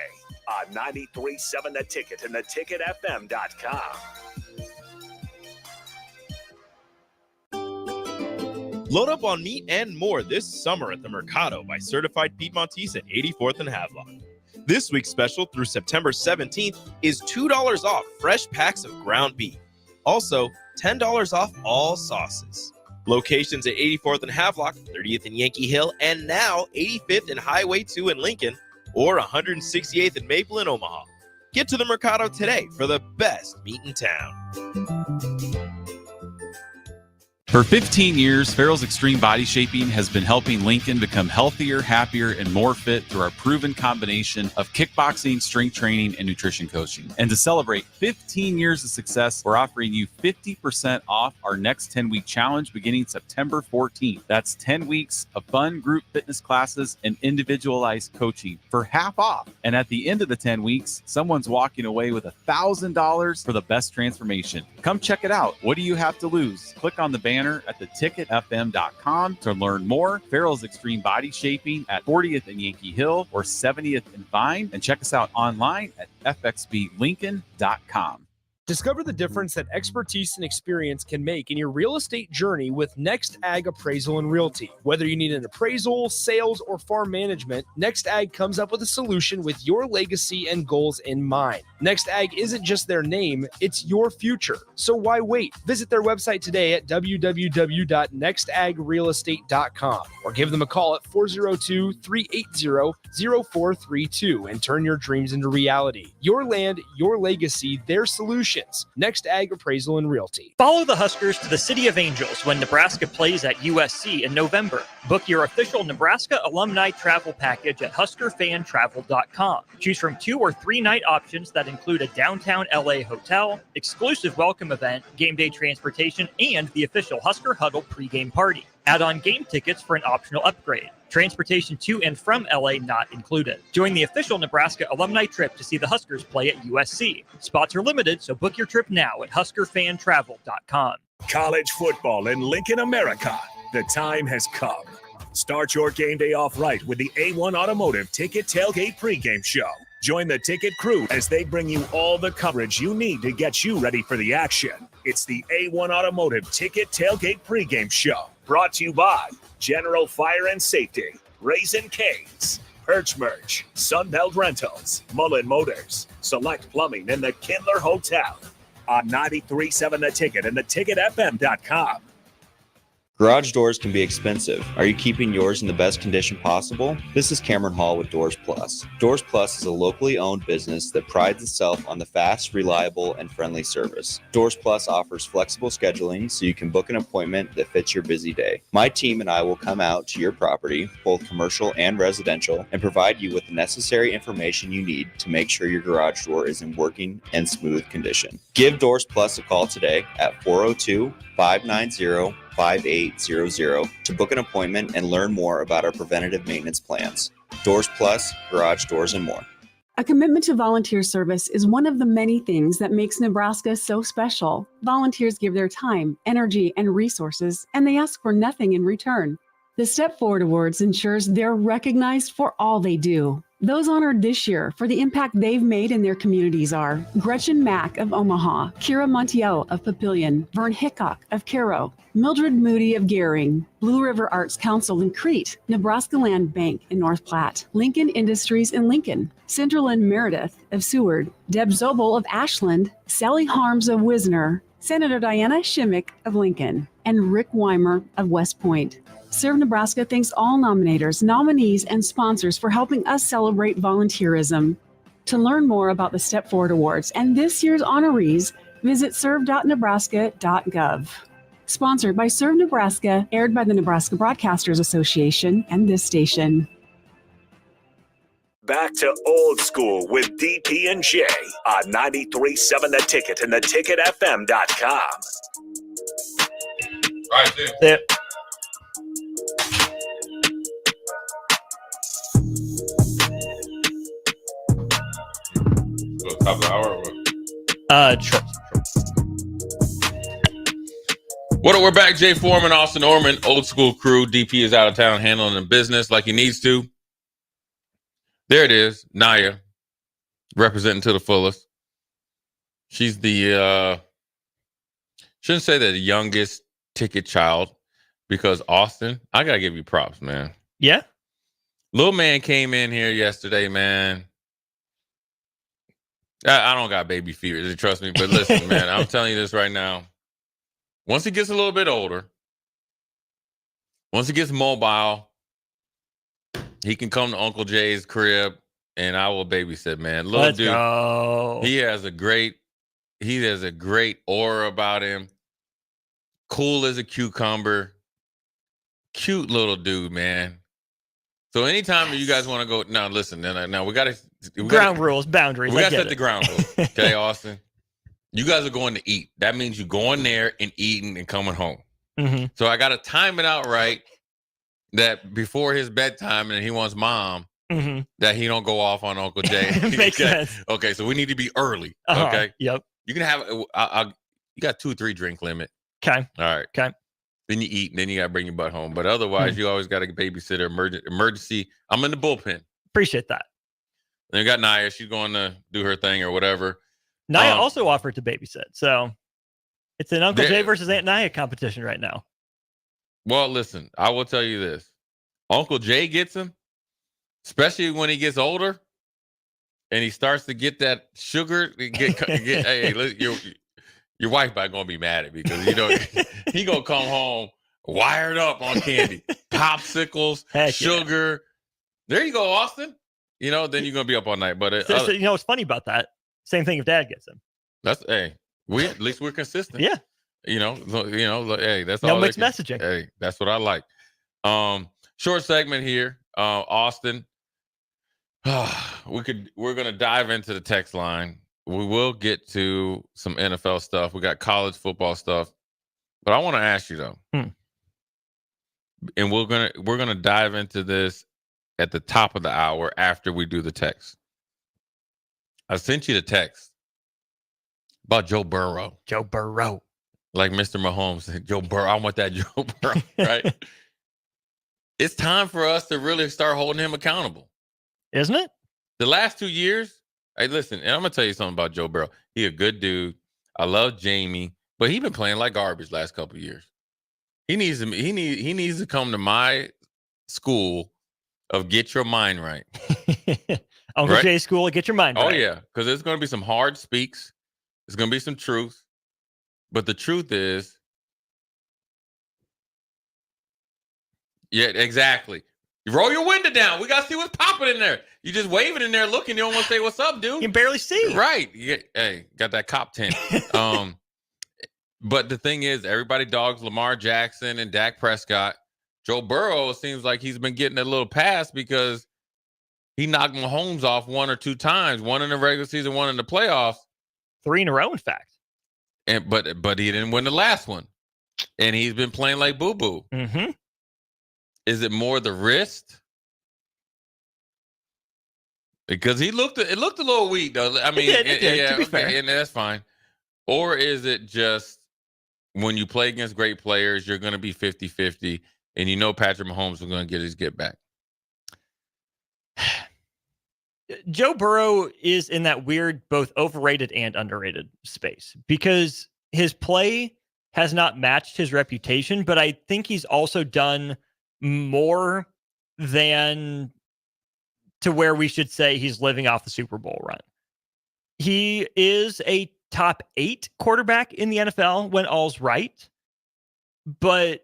on 93.7 The Ticket and theticketfm.com.
Load up on meat and more this summer at the Mercado by Certified Piedmontese at 84th and Havelock. This week's special through September 17th is $2 off fresh packs of ground beef. Also, $10 off all sauces. Locations at 84th and Havelock, 30th and Yankee Hill, and now 85th and Highway 2 in Lincoln, or 168th and Maple in Omaha. Get to the Mercado today for the best meat in town.
For 15 years, Farrell's Extreme Body Shaping has been helping Lincoln become healthier, happier, and more fit through our proven combination of kickboxing, strength training, and nutrition coaching. And to celebrate 15 years of success, we're offering you 50% off our next 10-week challenge beginning September 14th. That's 10 weeks of fun group fitness classes and individualized coaching for half off. And at the end of the 10 weeks, someone's walking away with $1,000 for the best transformation. Come check it out. What do you have to lose? Click on the banner at theticketfm.com to learn more. Farrell's Extreme Body Shaping at 40th and Yankee Hill or 70th and Vine. And check us out online at fxblincoln.com.
Discover the difference that expertise and experience can make in your real estate journey with Next Ag Appraisal and Realty. Whether you need an appraisal, sales, or farm management, Next Ag comes up with a solution with your legacy and goals in mind. Next Ag isn't just their name, it's your future. So why wait? Visit their website today at www.nextagrealestate.com or give them a call at 402-380-0432 and turn your dreams into reality. Your land, your legacy, their solutions. Next Ag Appraisal and Realty.
Follow the Huskers to the City of Angels when Nebraska plays at USC in November. Book your official Nebraska alumni travel package at huskerfantravel.com. Choose from 2 or 3 night options that include a downtown LA hotel, exclusive welcome event, game day transportation, and the official Husker Huddle pregame party. Add on game tickets for an optional upgrade. Transportation to and from LA not included. Join the official Nebraska alumni trip to see the Huskers play at USC. Spots are limited, so book your trip now at huskerfantravel.com.
College football in Lincoln, America. The time has come. Start your game day off right with the A1 Automotive Ticket Tailgate pregame show. Join the ticket crew as they bring you all the coverage you need to get you ready for the action. It's the A1 Automotive Ticket Tailgate pregame show. Brought to you by General Fire and Safety, Raisin Canes, Perch Merch, Sunbelt Rentals, Mullen Motors, Select Plumbing, and the Kindler Hotel. On 93.7 The Ticket and theticketfm.com.
Garage doors can be expensive. Are you keeping yours in the best condition possible? This is Cameron Hall with Doors Plus. Doors Plus is a locally owned business that prides itself on the fast, reliable, and friendly service. Doors Plus offers flexible scheduling so you can book an appointment that fits your busy day. My team and I will come out to your property, both commercial and residential, and provide you with the necessary information you need to make sure your garage door is in working and smooth condition. Give Doors Plus a call today at 402-590-5800 to book an appointment and learn more about our preventative maintenance plans. Doors Plus, garage doors, and more.
A commitment to volunteer service is one of the many things that makes Nebraska so special. Volunteers give their time, energy, and resources, and they ask for nothing in return. The Step Forward Awards ensures they're recognized for all they do. Those honored this year for the impact they've made in their communities are Gretchen Mack of Omaha, Kira Montiel of Papillion, Vern Hickok of Cairo, Mildred Moody of Gehring, Blue River Arts Council in Crete, Nebraska Land Bank in North Platte, Lincoln Industries in Lincoln, Cinderlyn Meredith of Seward, Deb Zobel of Ashland, Sally Harms of Wisner, Senator Diana Shimmick of Lincoln, and Rick Weimer of West Point. Serve Nebraska thanks all nominators, nominees, and sponsors for helping us celebrate volunteerism. To learn more about the Step Forward Awards and this year's honorees, visit serve.nebraska.gov. Sponsored by Serve Nebraska, aired by the Nebraska Broadcasters Association and this station.
Back to old school with DP and J on 93.7 The Ticket and theticketfm.com.
Right there. Top of the hour.
Sure.
What up, we're back. Jay Foreman, Austin Orman, old school crew. DP is out of town handling the business like he needs to. There it is. Naya, representing to the fullest. She's the, shouldn't say the youngest ticket child because Austin, I got to give you props, man.
Yeah?
Little man came in here yesterday, man. I don't got baby fever, trust me. But listen, man, I'm telling you this right now. Once he gets a little bit older, once he gets mobile, he can come to Uncle Jay's crib and I will babysit, man. Little
Let's
dude,
go.
he has a great aura about him. Cool as a cucumber. Cute little dude, man. So anytime you guys want to go, now listen, now we got to
ground rules, boundaries.
We got to set the ground rules. Okay, Austin. You guys are going to eat. That means you going there and eating and coming home.
Mm-hmm.
So I got to time it out right that before his bedtime and he wants mom, that he don't go off on Uncle Jay.
Makes sense.
Okay, so we need to be early.
Uh-huh.
Okay.
Yep.
You can have, you got 2 or 3 drink limit.
Okay.
All right.
Okay.
Then you eat, and then you got to bring your butt home. But otherwise, you always got a babysitter, emergency. I'm in the bullpen.
Appreciate that.
And you got Naya. She's going to do her thing or whatever.
Naya also offered to babysit. So it's an Uncle
Yeah.
Jay versus Aunt Naya competition right now.
Well, listen, I will tell you this. Uncle Jay gets him, especially when he gets older and he starts to get that sugar. Hey, your wife might gonna be mad at me because he gonna come home wired up on candy, popsicles, sugar. There you go, Austin. Then you're gonna be up all night. But
So, what's funny about that? Same thing if Dad gets him.
that's at least we're consistent.
Yeah.
Hey, that's
No
all.
mixed messaging.
Hey, that's what I like. Short segment here, Austin. We're gonna dive into the text line. We will get to some NFL stuff. We got college football stuff, but I want to ask you though, and we're gonna dive into this at the top of the hour after we do the text. I sent you the text about Joe Burrow.
Joe Burrow.
Like Mr. Mahomes said, Joe Burrow. I want that Joe Burrow, right? It's time for us to really start holding him accountable.
Isn't it?
The last 2 years, hey, listen, and I'm going to tell you something about Joe Burrow. He a good dude. I love Jamie, but he been playing like garbage last couple of years. He needs to come to my school of Get Your Mind Right.
Uncle
Right?
Jay's school, get your mind right.
Oh, yeah, because there's going to be some hard speaks. There's going to be some truth. But the truth is, yeah, exactly. You roll your window down. We got to see what's popping in there. You just waving in there looking. You don't want to say what's up, dude.
You can barely see.
Right. Hey, got that cop tent. But the thing is, everybody dogs Lamar Jackson and Dak Prescott. Joe Burrow seems like he's been getting a little pass because he knocked Mahomes off 1 or 2 times, one in the regular season, one in the playoffs.
3 in a row, in fact.
But he didn't win the last one. And he's been playing like boo-boo.
Mm-hmm.
Is it more the wrist? Because it looked a little weak, though. I mean,
it did,
yeah,
to be
okay,
fair.
and that's fine. Or is it just when you play against great players, you're going to be 50-50, and Patrick Mahomes is going to get his get back?
Joe Burrow is in that weird, both overrated and underrated space because his play has not matched his reputation, but I think he's also done more than to where we should say he's living off the Super Bowl run. He is a top 8 quarterback in the NFL when all's right, but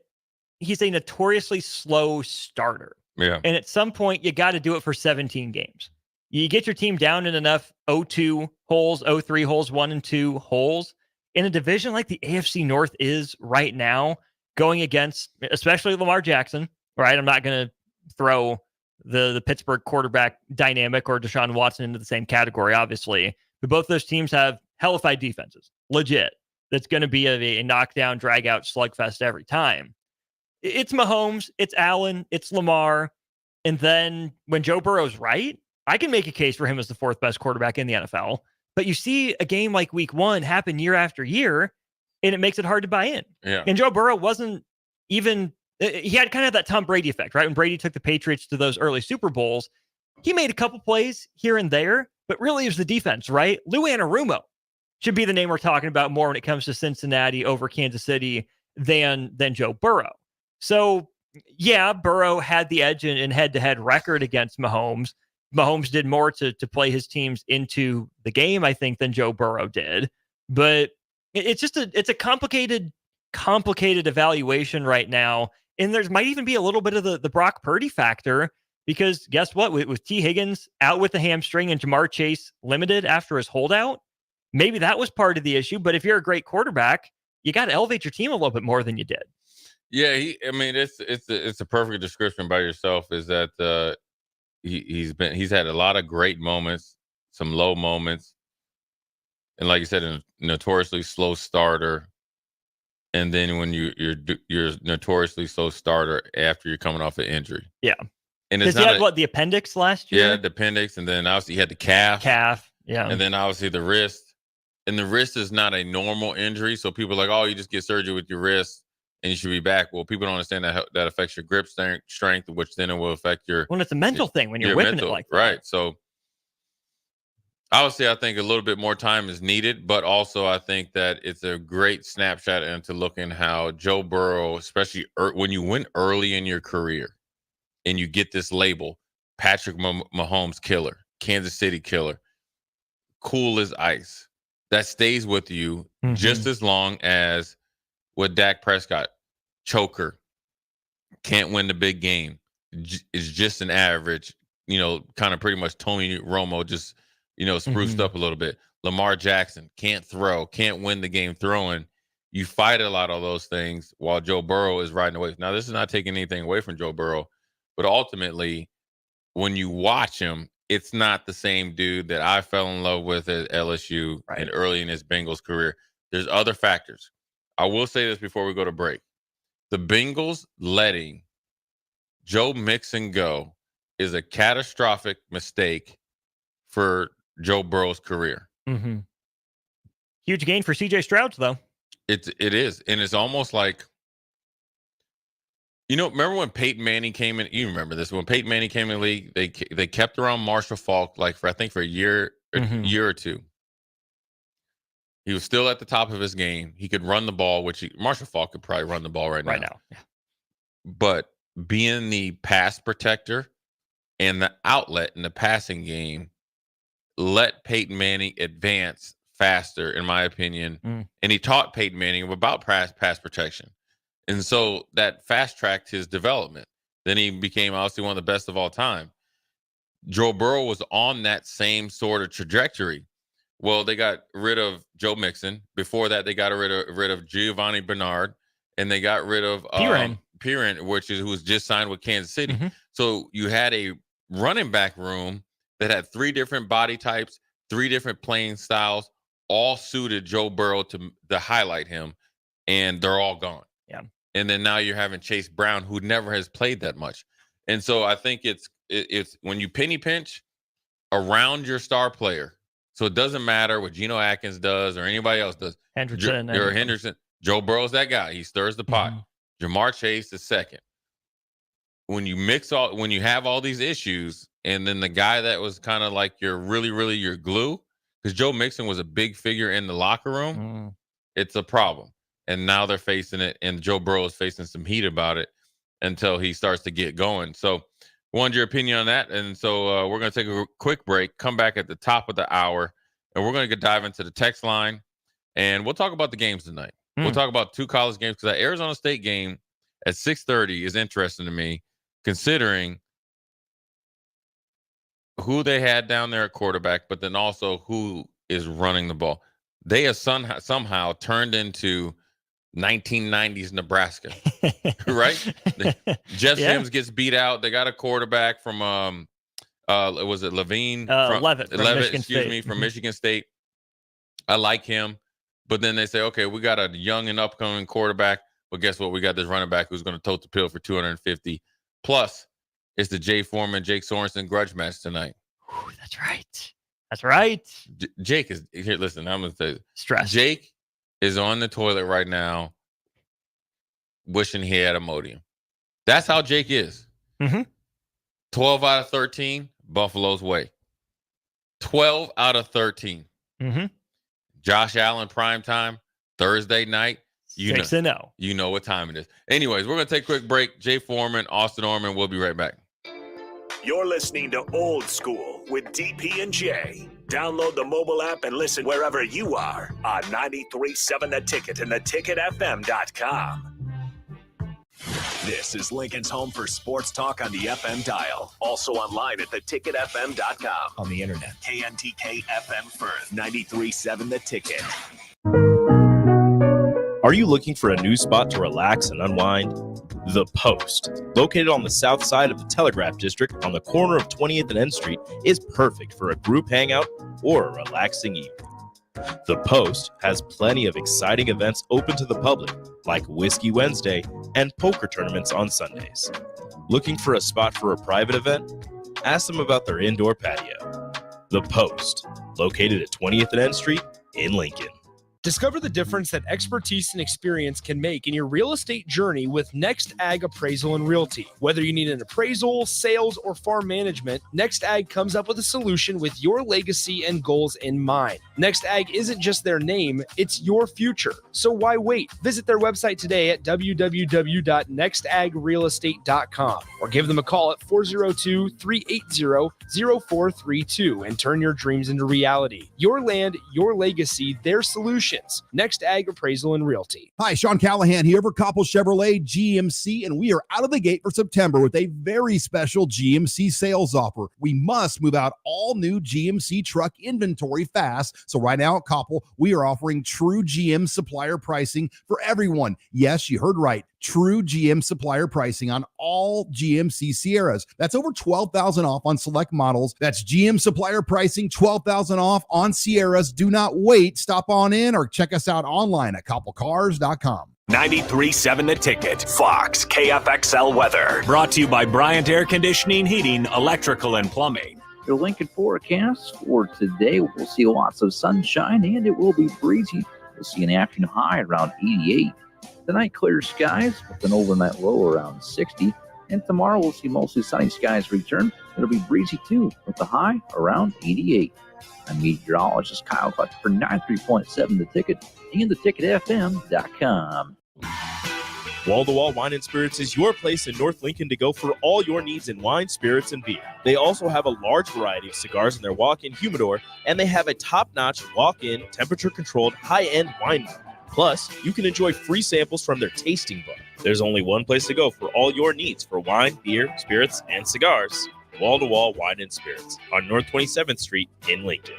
he's a notoriously slow starter.
Yeah.
And at some point, you got to do it for 17 games. You get your team down in enough 0-2 holes, 0-3 holes, 1 and 2 holes in a division like the AFC North is right now, going against especially Lamar Jackson, right? I'm not going to throw the Pittsburgh quarterback dynamic or Deshaun Watson into the same category, obviously. But both those teams have hellified defenses, legit. That's going to be a knockdown, drag out slugfest every time. It's Mahomes, it's Allen, it's Lamar. And then when Joe Burrow's right, I can make a case for him as the 4th best quarterback in the NFL. But you see a game like week 1 happen year after year, and it makes it hard to buy in.
Yeah.
And Joe Burrow wasn't even, he had kind of that Tom Brady effect, right? When Brady took the Patriots to those early Super Bowls, he made a couple plays here and there, but really it was the defense, right? Lou Anarumo should be the name we're talking about more when it comes to Cincinnati over Kansas City than Joe Burrow. So, yeah, Burrow had the edge in head-to-head record against Mahomes. Mahomes did more to play his teams into the game, I think, than Joe Burrow did. But it's just it's a complicated evaluation right now. And there might even be a little bit of the Brock Purdy factor because guess what? With T. Higgins out with the hamstring and Jamar Chase limited after his holdout, maybe that was part of the issue. But if you're a great quarterback, you got to elevate your team a little bit more than you did.
Yeah, it's a perfect description by yourself. Is that he's had a lot of great moments, some low moments, and like you said, a notoriously slow starter. And then when you're notoriously slow starter after you're coming off an injury.
Yeah,
and
because he had the appendix last year.
Yeah, the appendix, and then obviously he had the calf.
Yeah,
and then obviously the wrist. And the wrist is not a normal injury, so people are like, oh, you just get surgery with your wrist and you should be back. Well, people don't understand that affects your grip strength, which then it will affect your.
Well, it's a mental thing when you're whipping
mental,
it like that.
Right. So Obviously, I think a little bit more time is needed, but also I think that it's a great snapshot into looking how Joe Burrow, especially when you win early in your career and you get this label, Patrick Mahomes killer, Kansas City killer, cool as ice, that stays with you just as long as with Dak Prescott, choker, can't win the big game, is just an average, kind of pretty much Tony Romo, just spruced up a little bit. Lamar Jackson can't throw, can't win the game throwing. You fight a lot of those things while Joe Burrow is riding away. Now, this is not taking anything away from Joe Burrow, but ultimately, when you watch him, it's not the same dude that I fell in love with at LSU and early in his Bengals career. There's other factors. I will say this before we go to break. The Bengals letting Joe Mixon go is a catastrophic mistake for Joe Burrow's career.
Huge gain for CJ Stroud, though.
It is. And it's almost like, remember when Peyton Manning came in? You remember this. When Peyton Manning came in the league, they kept around Marshall Faulk for a year or two. He was still at the top of his game. He could run the ball, which Marshall Faulk could probably run the ball right now.
Yeah.
But being the pass protector and the outlet in the passing game let Peyton Manning advance faster, in my opinion. And he taught Peyton Manning about pass protection. And so that fast-tracked his development. Then he became obviously one of the best of all time. Joe Burrow was on that same sort of trajectory. Well, they got rid of Joe Mixon. Before that, they got rid of Giovanni Bernard, and they got rid of Piran, who was just signed with Kansas City. So you had a running back room that had 3 different body types, 3 different playing styles, all suited Joe Burrow to highlight him, and they're all gone.
Yeah.
And then now you're having Chase Brown, who never has played that much. And so I think it's when you penny pinch around your star player. So it doesn't matter what Geno Atkins does or anybody else does. Henderson. Joe Burrow's that guy. He stirs the pot. Jamar Chase is second. When you have all these issues, and then the guy that was kind of like your glue, because Joe Mixon was a big figure in the locker room, it's a problem. And now they're facing it, and Joe Burrow is facing some heat about it until he starts to get going. So wanted your opinion on that. And so we're going to take a quick break, come back at the top of the hour, and we're going to dive into the text line, and we'll talk about the games tonight. We'll talk about 2 college games, because that Arizona State game at 6:30 is interesting to me, considering who they had down there at quarterback, but then also who is running the ball. They have somehow turned into 1990s Nebraska, right? Jeff Sims gets beat out. They got a quarterback from was it Levine?
Levitt
from Michigan State. I like him, but then they say, okay, we got a young and upcoming quarterback, but guess what? We got this running back who's going to tote the pill for 250. Plus, it's the Jay Foreman, Jake Sorensen grudge match tonight.
Ooh, that's right.
Jake is here. Listen, I'm going to tell you,
stress.
Jake is on the toilet right now, wishing he had Imodium. That's how Jake is. 12 out of 13, Buffalo's way. 12 out of 13. Josh Allen primetime, Thursday night.
6-0.
You know what time it is. Anyways, we're going to take a quick break. Jay Foreman, Austin Orman, we'll be right back.
You're listening to Old School with DP and J. Download the mobile app and listen wherever you are on 93.7 The Ticket and theticketfm.com. This is Lincoln's home for sports talk on the FM dial. Also online at theticketfm.com. On the internet. KNTK FM Firth, 93.7 The Ticket.
Are you looking for a new spot to relax and unwind? The Post, located on the south side of the Telegraph District on the corner of 20th and N Street, is perfect for a group hangout or a relaxing evening. The Post has plenty of exciting events open to the public, like Whiskey Wednesday and poker tournaments on Sundays. Looking for a spot for a private event? Ask them about their indoor patio. The Post, located at 20th and N Street in Lincoln.
Discover the difference that expertise and experience can make in your real estate journey with Next Ag Appraisal and Realty. Whether you need an appraisal, sales, or farm management, Next Ag comes up with a solution with your legacy and goals in mind. Next Ag isn't just their name, it's your future. So why wait? Visit their website today at www.nextagrealestate.com or give them a call at 402-380-0432 and turn your dreams into reality. Your land, your legacy, their solutions. Next Ag Appraisal and Realty.
Hi, Sean Callahan here for Koppel Chevrolet GMC, and we are out of the gate for September with a very special GMC sales offer. We must move out all new GMC truck inventory fast. So right now at Koppel, we are offering true GM supplier pricing for everyone. Yes, you heard right. True GM supplier pricing on all GMC Sierras. That's over $12,000 off on select models. That's GM supplier pricing, $12,000 off on Sierras. Do not wait. Stop on in or check us out online at koppelcars.com.
93.7 The Ticket, Fox, KFXL weather. Brought to you by Bryant Air Conditioning, Heating, Electrical, and Plumbing.
Your Lincoln forecast for today, we'll see lots of sunshine and it will be breezy. We'll see an afternoon high around 88. Tonight, clear skies with an overnight low around 60. And tomorrow, we'll see mostly sunny skies return. It'll be breezy too, with the high around 88. I'm meteorologist Kyle Clutch for 93.7 The Ticket and theticketfm.com.
Wall-to-Wall Wine and Spirits is your place in North Lincoln to go for all your needs in wine, spirits, and beer. They also have a large variety of cigars in their walk-in humidor, and they have a top-notch walk-in, temperature-controlled, high-end wine bar. Plus, you can enjoy free samples from their tasting book. There's only one place to go for all your needs for wine, beer, spirits, and cigars. Wall-to-Wall Wine and Spirits on North 27th Street in Lincoln.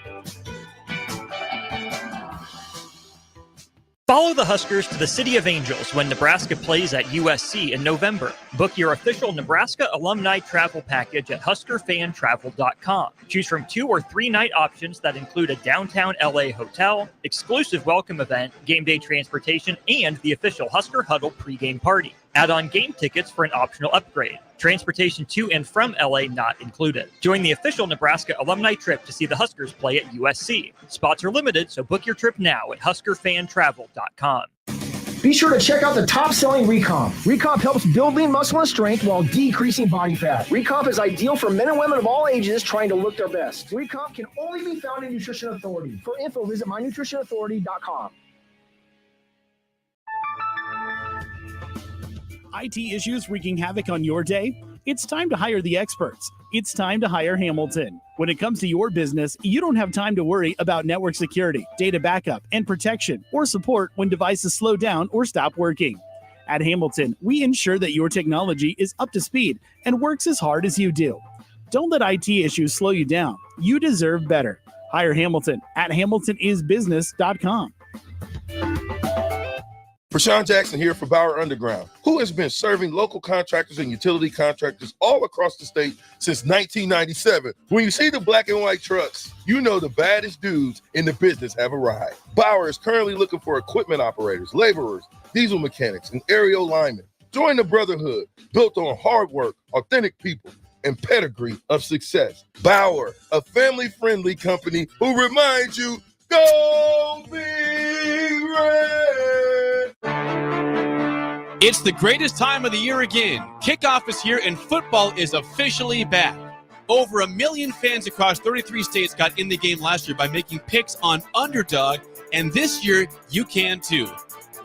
Follow the Huskers to the City of Angels when Nebraska plays at USC in November. Book your official Nebraska alumni travel package at huskerfantravel.com. Choose from 2 or 3 night options that include a downtown LA hotel, exclusive welcome event, game day transportation, and the official Husker Huddle pregame party. Add on game tickets for an optional upgrade. Transportation to and from LA not included. Join the official Nebraska alumni trip to see the Huskers play at USC. Spots are limited, so book your trip now at huskerfantravel.com.
Be sure to check out the top-selling Recomp. Recomp helps build lean muscle and strength while decreasing body fat. Recomp is ideal for men and women of all ages trying to look their best. Recomp can only be found in Nutrition Authority. For info, visit mynutritionauthority.com.
IT issues wreaking havoc on your day? It's time to hire the experts. It's time to hire Hamilton. When it comes to your business, you don't have time to worry about network security, data backup, and protection, or support when devices slow down or stop working. At Hamilton, we ensure that your technology is up to speed and works as hard as you do. Don't let IT issues slow you down. You deserve better. Hire Hamilton at hamiltonisbusiness.com.
Rashawn Jackson here for Bauer Underground, who has been serving local contractors and utility contractors all across the state since 1997. When you see the black and white trucks, you know the baddest dudes in the business have arrived. Bauer is currently looking for equipment operators, laborers, diesel mechanics, and aerial linemen. Join the brotherhood built on hard work, authentic people, and pedigree of success. Bauer, a family-friendly company who reminds you, go Big Red!
It's the greatest time of the year again. Kickoff is here and football is officially back. Over 1 million fans across 33 states got in the game last year by making picks on Underdog, and this year you can too.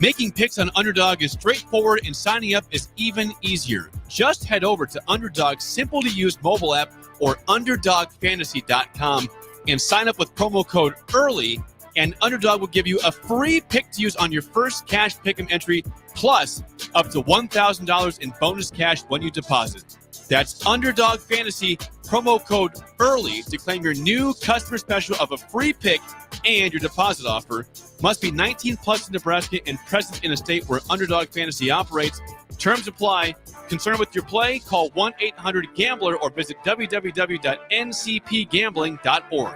Making picks on Underdog is straightforward and signing up is even easier. Just head over to Underdog's simple-to-use mobile app or UnderdogFantasy.com and sign up with promo code EARLY, and Underdog will give you a free pick to use on your first cash pick'em entry, plus up to $1,000 in bonus cash when you deposit. That's Underdog Fantasy, promo code EARLY to claim your new customer special of a free pick and your deposit offer. Must be 19 plus in Nebraska and present in a state where Underdog Fantasy operates. Terms apply. Concerned with your play? Call 1-800-GAMBLER or visit www.ncpgambling.org.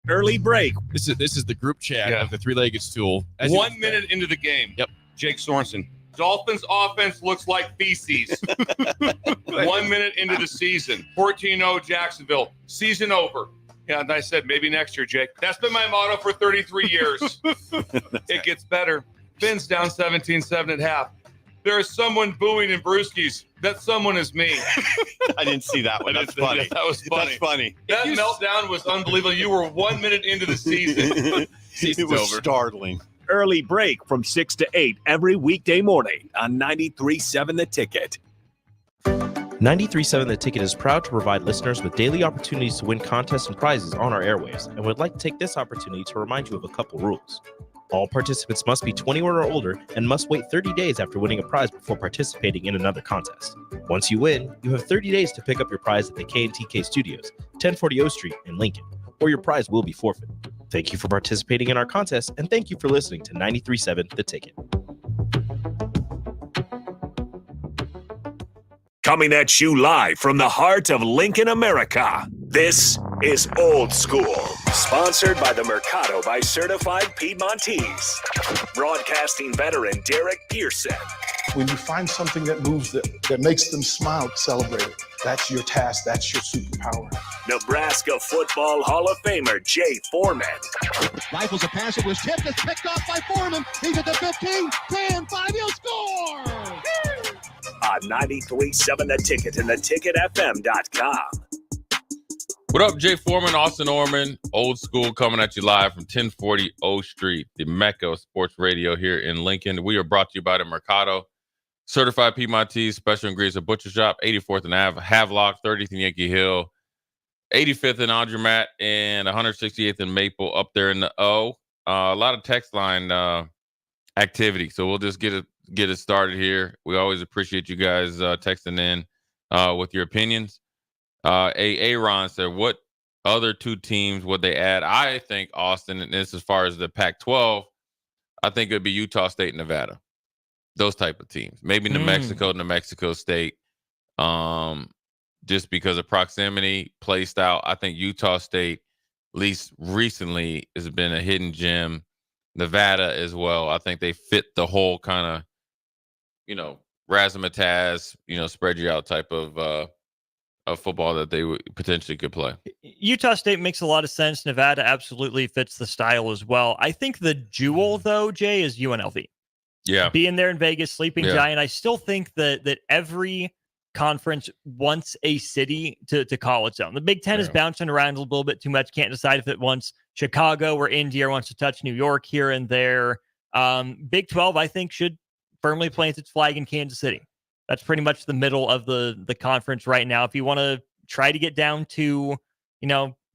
Early break.
This is the group chat of the three-legged stool.
1 minute into the game.
Yep.
Jake Sorensen. Dolphins offense looks like feces. 1 minute into the season. 14-0 Jacksonville. Season over. Yeah, and I said, maybe next year, Jake. That's been my motto for 33 years. It gets better. Finn's down 17-7 at half. There is someone booing in Brewski's. That someone is me.
I didn't see that one. That's funny.
That was funny.
That's funny.
That meltdown was unbelievable. You were 1 minute into the season.
It was startling.
Early break from 6 to 8 every weekday morning on 93.7 The Ticket.
93.7 The Ticket is proud to provide listeners with daily opportunities to win contests and prizes on our airwaves, and would like to take this opportunity to remind you of a couple rules. All participants must be 21 or older and must wait 30 days after winning a prize before participating in another contest. Once you win, you have 30 days to pick up your prize at the K&TK Studios, 1040 O Street in Lincoln, or your prize will be forfeited. Thank you for participating in our contest, and thank you for listening to 93.7 The Ticket.
Coming at you live from the heart of Lincoln, America. This is Old School, sponsored by the Mercado by Certified Piedmontese. Broadcasting veteran Derek Pearson.
When you find something that moves them, that makes them smile, celebrate it. That's your task. That's your superpower.
Nebraska Football Hall of Famer Jay Foreman.
Rifles a pass. It was tipped. It's picked off by Foreman. He's at the 15, 10, 5. He'll score!
On 93.7 The Ticket and theticketfm.com.
What up, Jay Foreman, Austin Orman, Old School, coming at you live from 1040 O Street, the Mecca of Sports Radio here in Lincoln. We are brought to you by the Mercado, Certified Piedmontese, Special Ingredients of Butcher Shop, 84th and Havelock, 30th and Yankee Hill, 85th and Andromat, and 168th and Maple up there in the O. A lot of text line activity, so we'll just get it started here. We always appreciate you guys texting in with your opinions. Aaron said, what other two teams would they add? I think, Austin, and this as far as the Pac-12, I think it would be Utah State and Nevada. Those type of teams. Maybe New Mexico State. Just because of proximity, play style. I think Utah State, at least recently, has been a hidden gem. Nevada as well. I think they fit the whole kind of, razzmatazz, spread you out type of football that they potentially could play.
Utah State makes a lot of sense. Nevada absolutely fits the style as well. I think the jewel, though, Jay, is UNLV.
Yeah.
Being there in Vegas, sleeping giant. I still think that every conference wants a city to call its own. The Big Ten is bouncing around a little bit too much. Can't decide if it wants Chicago or Indy or wants to touch New York here and there. Big 12, I think, should firmly plant its flag in Kansas City. That's pretty much the middle of the conference right now. If you want to try to get down to,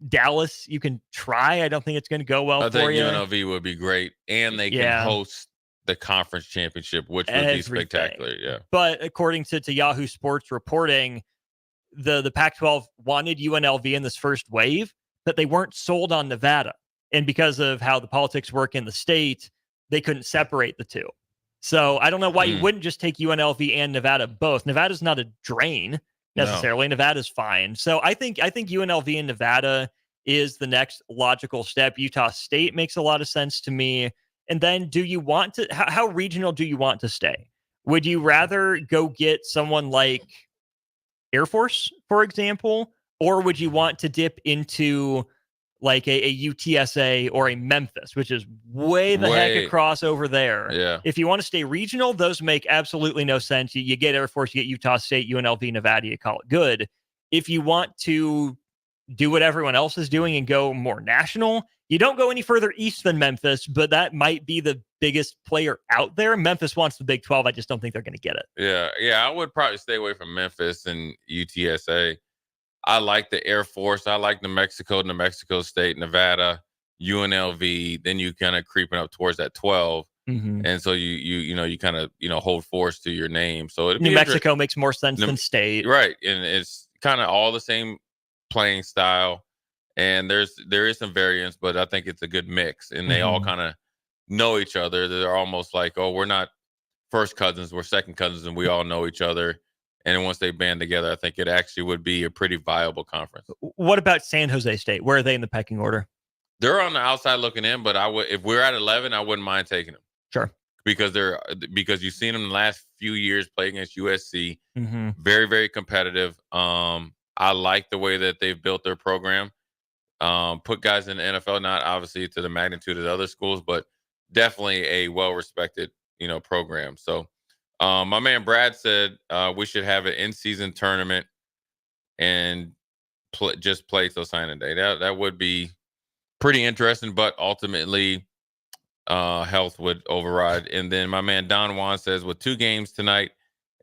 Dallas, you can try. I don't think it's going to go well for you.
I think UNLV would be great, and they can host the conference championship, which would be spectacular. Yeah.
But according to Yahoo Sports reporting, the Pac-12 wanted UNLV in this first wave, but they weren't sold on Nevada. And because of how the politics work in the state, they couldn't separate the two. So I don't know why you wouldn't just take UNLV and Nevada both. Nevada's not a drain necessarily. No. Nevada's fine. So I think UNLV and Nevada is the next logical step. Utah State makes a lot of sense to me. And then do you want to, how regional do you want to stay? Would you rather go get someone like Air Force, for example, or would you want to dip into like a UTSA or a Memphis, which is way heck across over there?
Yeah.
If you want to stay regional, those make absolutely no sense. You get Air Force, you get Utah State, UNLV, Nevada, you call it good. If you want to do what everyone else is doing and go more national, you don't go any further east than Memphis, but that might be the biggest player out there. Memphis wants the Big 12. I just don't think they're going to get it.
Yeah. I would probably stay away from Memphis and UTSA. I like the Air Force. I like New Mexico State, Nevada, UNLV. Then you kind of creeping up towards that 12.
Mm-hmm.
And so you kind of, hold force to your name. So
New Mexico makes more sense than State.
Right. And it's kind of all the same playing style. And there is some variance, but I think it's a good mix. And they all kind of know each other. They're almost like, oh, we're not first cousins, we're second cousins, and we all know each other. And once they band together, I think it actually would be a pretty viable conference.
What about San Jose State? Where are they in the pecking order?
They're on the outside looking in, but if we're at 11, I wouldn't mind taking them.
Sure.
because you've seen them in the last few years play against USC.
Mm-hmm.
Very, very competitive. I like the way that they've built their program. Put guys in the NFL, not obviously to the magnitude of the other schools, but definitely a well-respected, program. So my man Brad said we should have an in-season tournament and just play till signing day. That would be pretty interesting, but ultimately health would override. And then my man Don Juan says, with 2 games tonight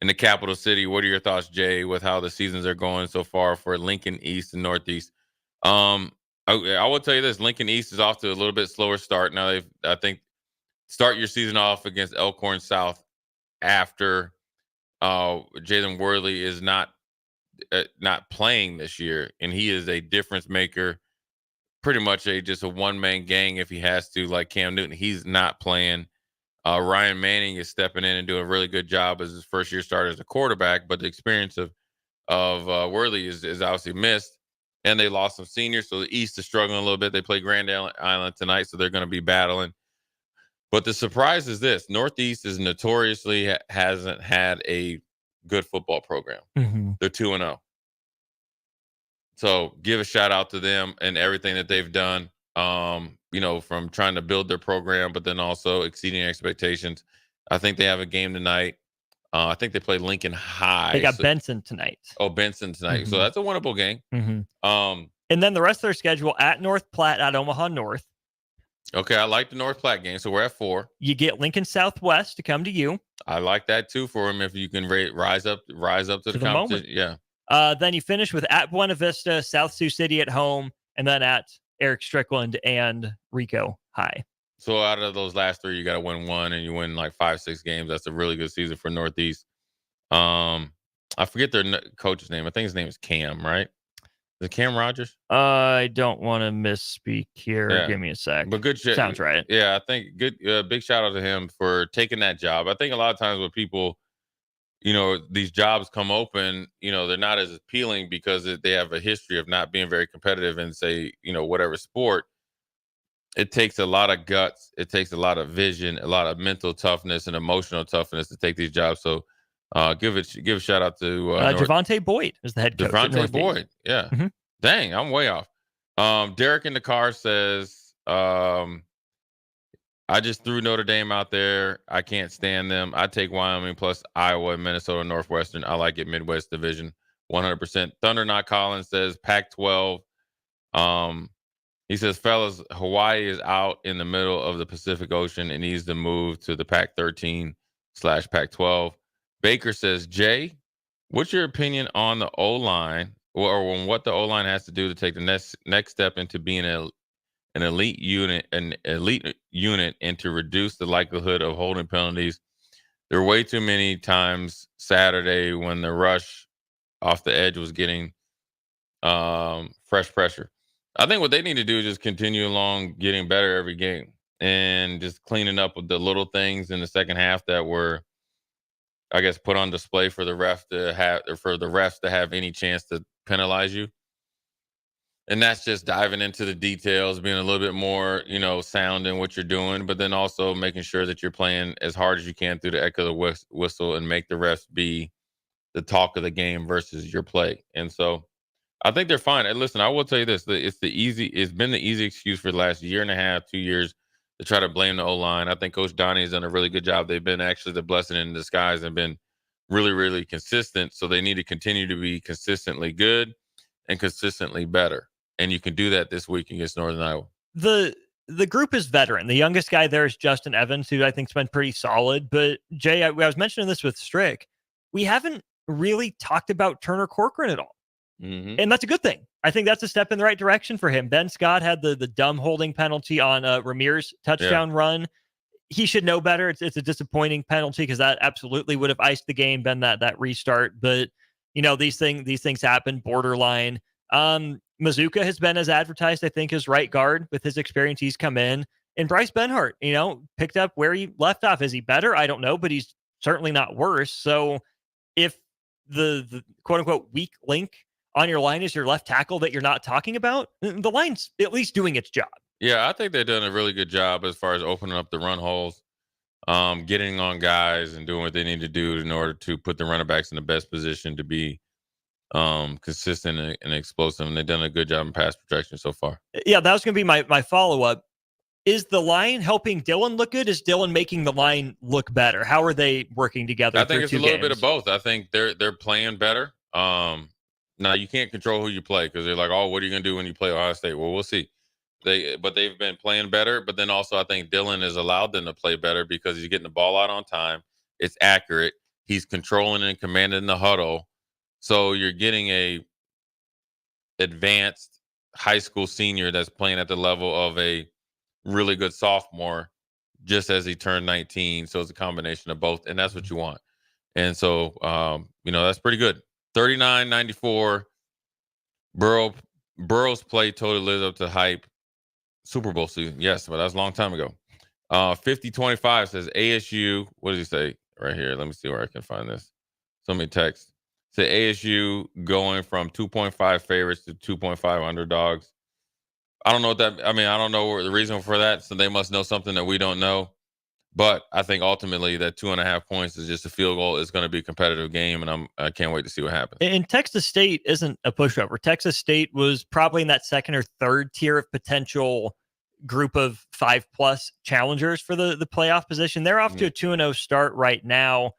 in the capital city, what are your thoughts, Jay, with how the seasons are going so far for Lincoln East and Northeast? I will tell you this: Lincoln East is off to a little bit slower start. Now I think start your season off against Elkhorn South after Jalen Worley is not playing this year, and he is a difference maker. Pretty much just a one-man gang if he has to, like Cam Newton. He's not playing. Ryan Manning is stepping in and doing a really good job as his first year starter as a quarterback, but the experience of Worley is obviously missed, and they lost some seniors, so the East is struggling a little bit. They play Grand Island tonight, so they're going to be battling. But the surprise is this: Northeast is notoriously hasn't had a good football program.
Mm-hmm.
They're 2-0. So give a shout out to them and everything that they've done, from trying to build their program, but then also exceeding expectations. I think they have a game tonight. I think they play Lincoln High.
They got Benson tonight.
Oh, Benson tonight. Mm-hmm. So that's a winnable game.
Mm-hmm. And then the rest of their schedule at North Platte, at Omaha North.
Okay, I like the North Platte game, so we're at 4.
You get Lincoln Southwest to come to you.
I like that too for him if you can rise up to the competition.
Moment.
Yeah.
Then you finish with at Buena Vista, South Sioux City at home, and then at Eric Strickland and Rico High.
So out of those last 3, you got to win 1, and you win like 5-6 games. That's a really good season for Northeast. I forget their coach's name. I think his name is Cam, right? Is it Cam Rogers?
I don't want to misspeak here.
Yeah.
Give me a sec.
But good.
Sounds right.
Yeah, I think good. Big shout out to him for taking that job. I think a lot of times when people, these jobs come open, they're not as appealing because they have a history of not being very competitive in, say, whatever sport. It takes a lot of guts. It takes a lot of vision, a lot of mental toughness and emotional toughness to take these jobs. So give a shout out to
Javonte Boyd is the head coach.
Javonte Boyd. Yeah.
Mm-hmm.
Dang, I'm way off. Derek in the car says, I just threw Notre Dame out there. I can't stand them. I take Wyoming plus Iowa, Minnesota, Northwestern. I like it. Midwest Division, 100%. Thunder Not Collins says Pac-12. He says, fellas, Hawaii is out in the middle of the Pacific Ocean and needs to move to the Pac-13/Pac-12. Baker says, Jay, what's your opinion on the O-line or on what the O-line has to do to take the next step into being an elite unit and to reduce the likelihood of holding penalties? There were way too many times Saturday when the rush off the edge was getting fresh pressure. I think what they need to do is just continue along getting better every game and just cleaning up with the little things in the second half that were, I guess, put on display for the refs to have any chance to penalize you. And that's just diving into the details, being a little bit more, sound in what you're doing, but then also making sure that you're playing as hard as you can through the echo of the whistle and make the refs be the talk of the game versus your play. And so I think they're fine. And listen, I will tell you this: it's been the easy excuse for the last year and a half, 2 years to try to blame the O-line. I think Coach Donnie has done a really good job. They've been actually the blessing in disguise and been really, really consistent. So they need to continue to be consistently good and consistently better. And you can do that this week against Northern Iowa.
The group is veteran. The youngest guy there is Justin Evans, who I think's been pretty solid. But Jay, I was mentioning this with Strick. We haven't really talked about Turner Corcoran at all.
Mm-hmm.
And that's a good thing. I think that's a step in the right direction for him. Ben Scott had the dumb holding penalty on Ramir's touchdown run. He should know better. It's a disappointing penalty because that absolutely would have iced the game, been that restart. But these things happen. Borderline. Mazuka has been as advertised, I think, as right guard with his experience. He's come in, and Bryce Benhart, picked up where he left off. Is he better? I don't know, but he's certainly not worse. So if the quote unquote weak link on your line is your left tackle that you're not talking about, the line's at least doing its job.
Yeah, I think they've done a really good job as far as opening up the run holes. getting on guys and doing what they need to do in order to put the running backs in the best position to be consistent and explosive. And they've done a good job in pass protection so far.
Yeah, that was going to be my follow-up. Is the line helping Dylan look good? Is Dylan making the line look better? How are they working together?
I think it's a little bit
games?
of both. I think they're playing better. Now you can't control who you play because they're like, oh, what are you going to do when you play Ohio State? Well, we'll see. But they've been playing better. But then also I think Dylan has allowed them to play better because he's getting the ball out on time. It's accurate. He's controlling and commanding the huddle. So you're getting a advanced high school senior that's playing at the level of a really good sophomore just as he turned 19. So it's a combination of both, and that's what you want. And so, that's pretty good. 39-94. Burrow's play totally lives up to hype. Super Bowl season, yes, but that was a long time ago. 50-25 says ASU. What does he say right here? Let me see where I can find this. Somebody text. Say ASU going from 2.5 favorites to 2.5 underdogs. I don't know I don't know the reason for that. So they must know something that we don't know. But I think ultimately that 2.5 points is just a field goal. It's going to be a competitive game, and I can't wait to see what happens.
And Texas State isn't a pushover. Texas State was probably in that second or third tier of potential group of 5+ challengers for the playoff position. They're off to a 2-0 start right now.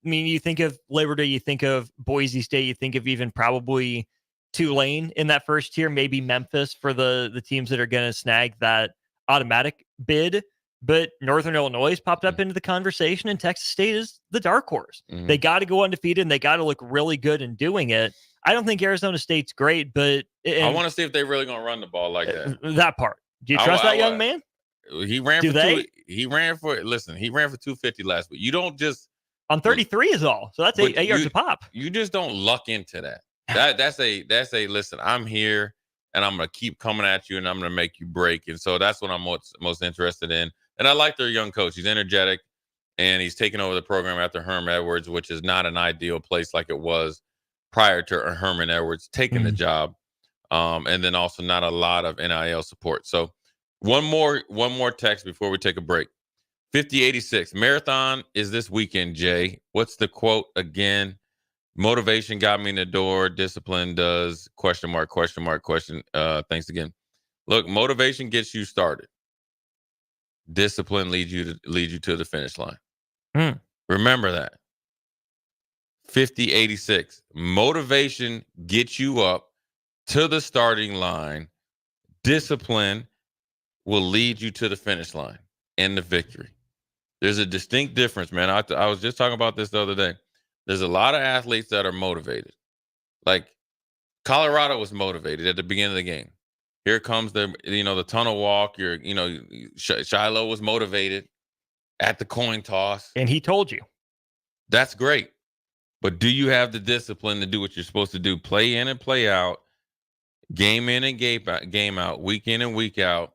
You think of Liberty, you think of Boise State, you think of even probably Tulane in that first tier, maybe Memphis for the teams that are going to snag that automatic bid. But Northern Illinois has popped up into the conversation, and Texas State is the dark horse.
Mm-hmm.
They got to go undefeated, and they got to look really good in doing it. I don't think Arizona State's great, but
I want to see if they're really going to run the ball like that.
That part. Do you trust that young man?
He ran for 250 last week. You don't just
on 33 is all. So that's 8 yards a pop.
You just don't luck into that. That's a listen, I'm here and I'm going to keep coming at you and I'm going to make you break. And so that's what I'm most interested in. And I like their young coach. He's energetic and he's taken over the program after Herm Edwards, which is not an ideal place like it was prior to Herman Edwards taking the job. And then also not a lot of NIL support. So one more text before we take a break. 5086 marathon is this weekend, Jay. What's the quote again? Motivation got me in the door. Discipline does. ? Thanks again. Look, motivation gets you started. Discipline leads you to the finish line. Remember that. 5086 motivation gets you up to the starting line. Discipline will lead you to the finish line and the victory. There's a distinct difference, man. I was just talking about this the other day. There's a lot of athletes that are motivated. Like Colorado was motivated at the beginning of the game. Here comes the tunnel walk. Shiloh was motivated at the coin toss.
And he told you.
That's great. But do you have the discipline to do what you're supposed to do? Play in and play out, game in and game out, week in and week out,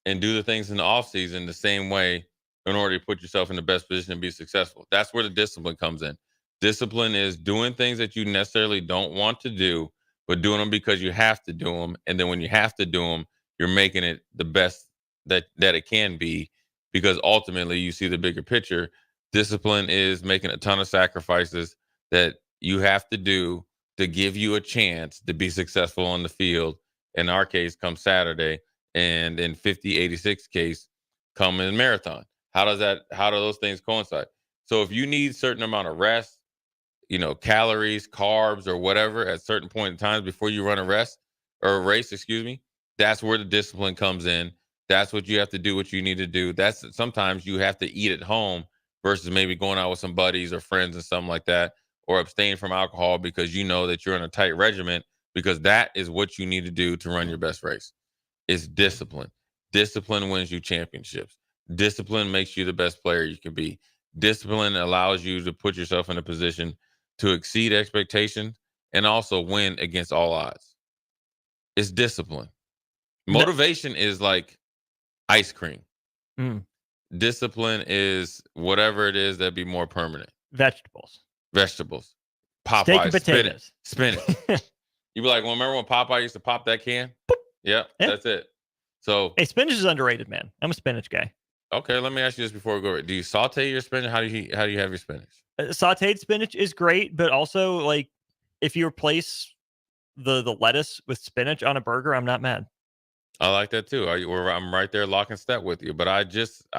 and do the things in the offseason the same way in order to put yourself in the best position to be successful. That's where the discipline comes in. Discipline is doing things that you necessarily don't want to do, but doing them because you have to do them. And then when you have to do them, you're making it the best that it can be, because ultimately you see the bigger picture. Discipline is making a ton of sacrifices that you have to do to give you a chance to be successful on the field. In our case, come Saturday, and in 5086 case, come in marathon. How do those things coincide? So if you need a certain amount of rest, calories, carbs, or whatever at certain point in times before you run a race, that's where the discipline comes in. That's what you have to do, what you need to do. That's sometimes you have to eat at home versus maybe going out with some buddies or friends and something like that, or abstain from alcohol because you know that you're in a tight regiment, because that is what you need to do to run your best race. It's discipline. Discipline wins you championships. Discipline makes you the best player you can be. Discipline allows you to put yourself in a position to exceed expectations and also win against all odds. It's discipline. Motivation is like ice cream. Discipline is whatever it is that'd be more permanent.
Vegetables.
Popeye,
steak and potatoes.
Spinach. You'd be like, well, remember when Popeye used to pop that can? Yep, that's it. So
hey, spinach is underrated, man. I'm a spinach guy.
Okay, let me ask you this before we go. Do you saute your spinach? How do you have your spinach?
Sauteed spinach is great, but also like if you replace the lettuce with spinach on a burger, I'm not mad.
I like that too. I'm right there lock and step with you. But I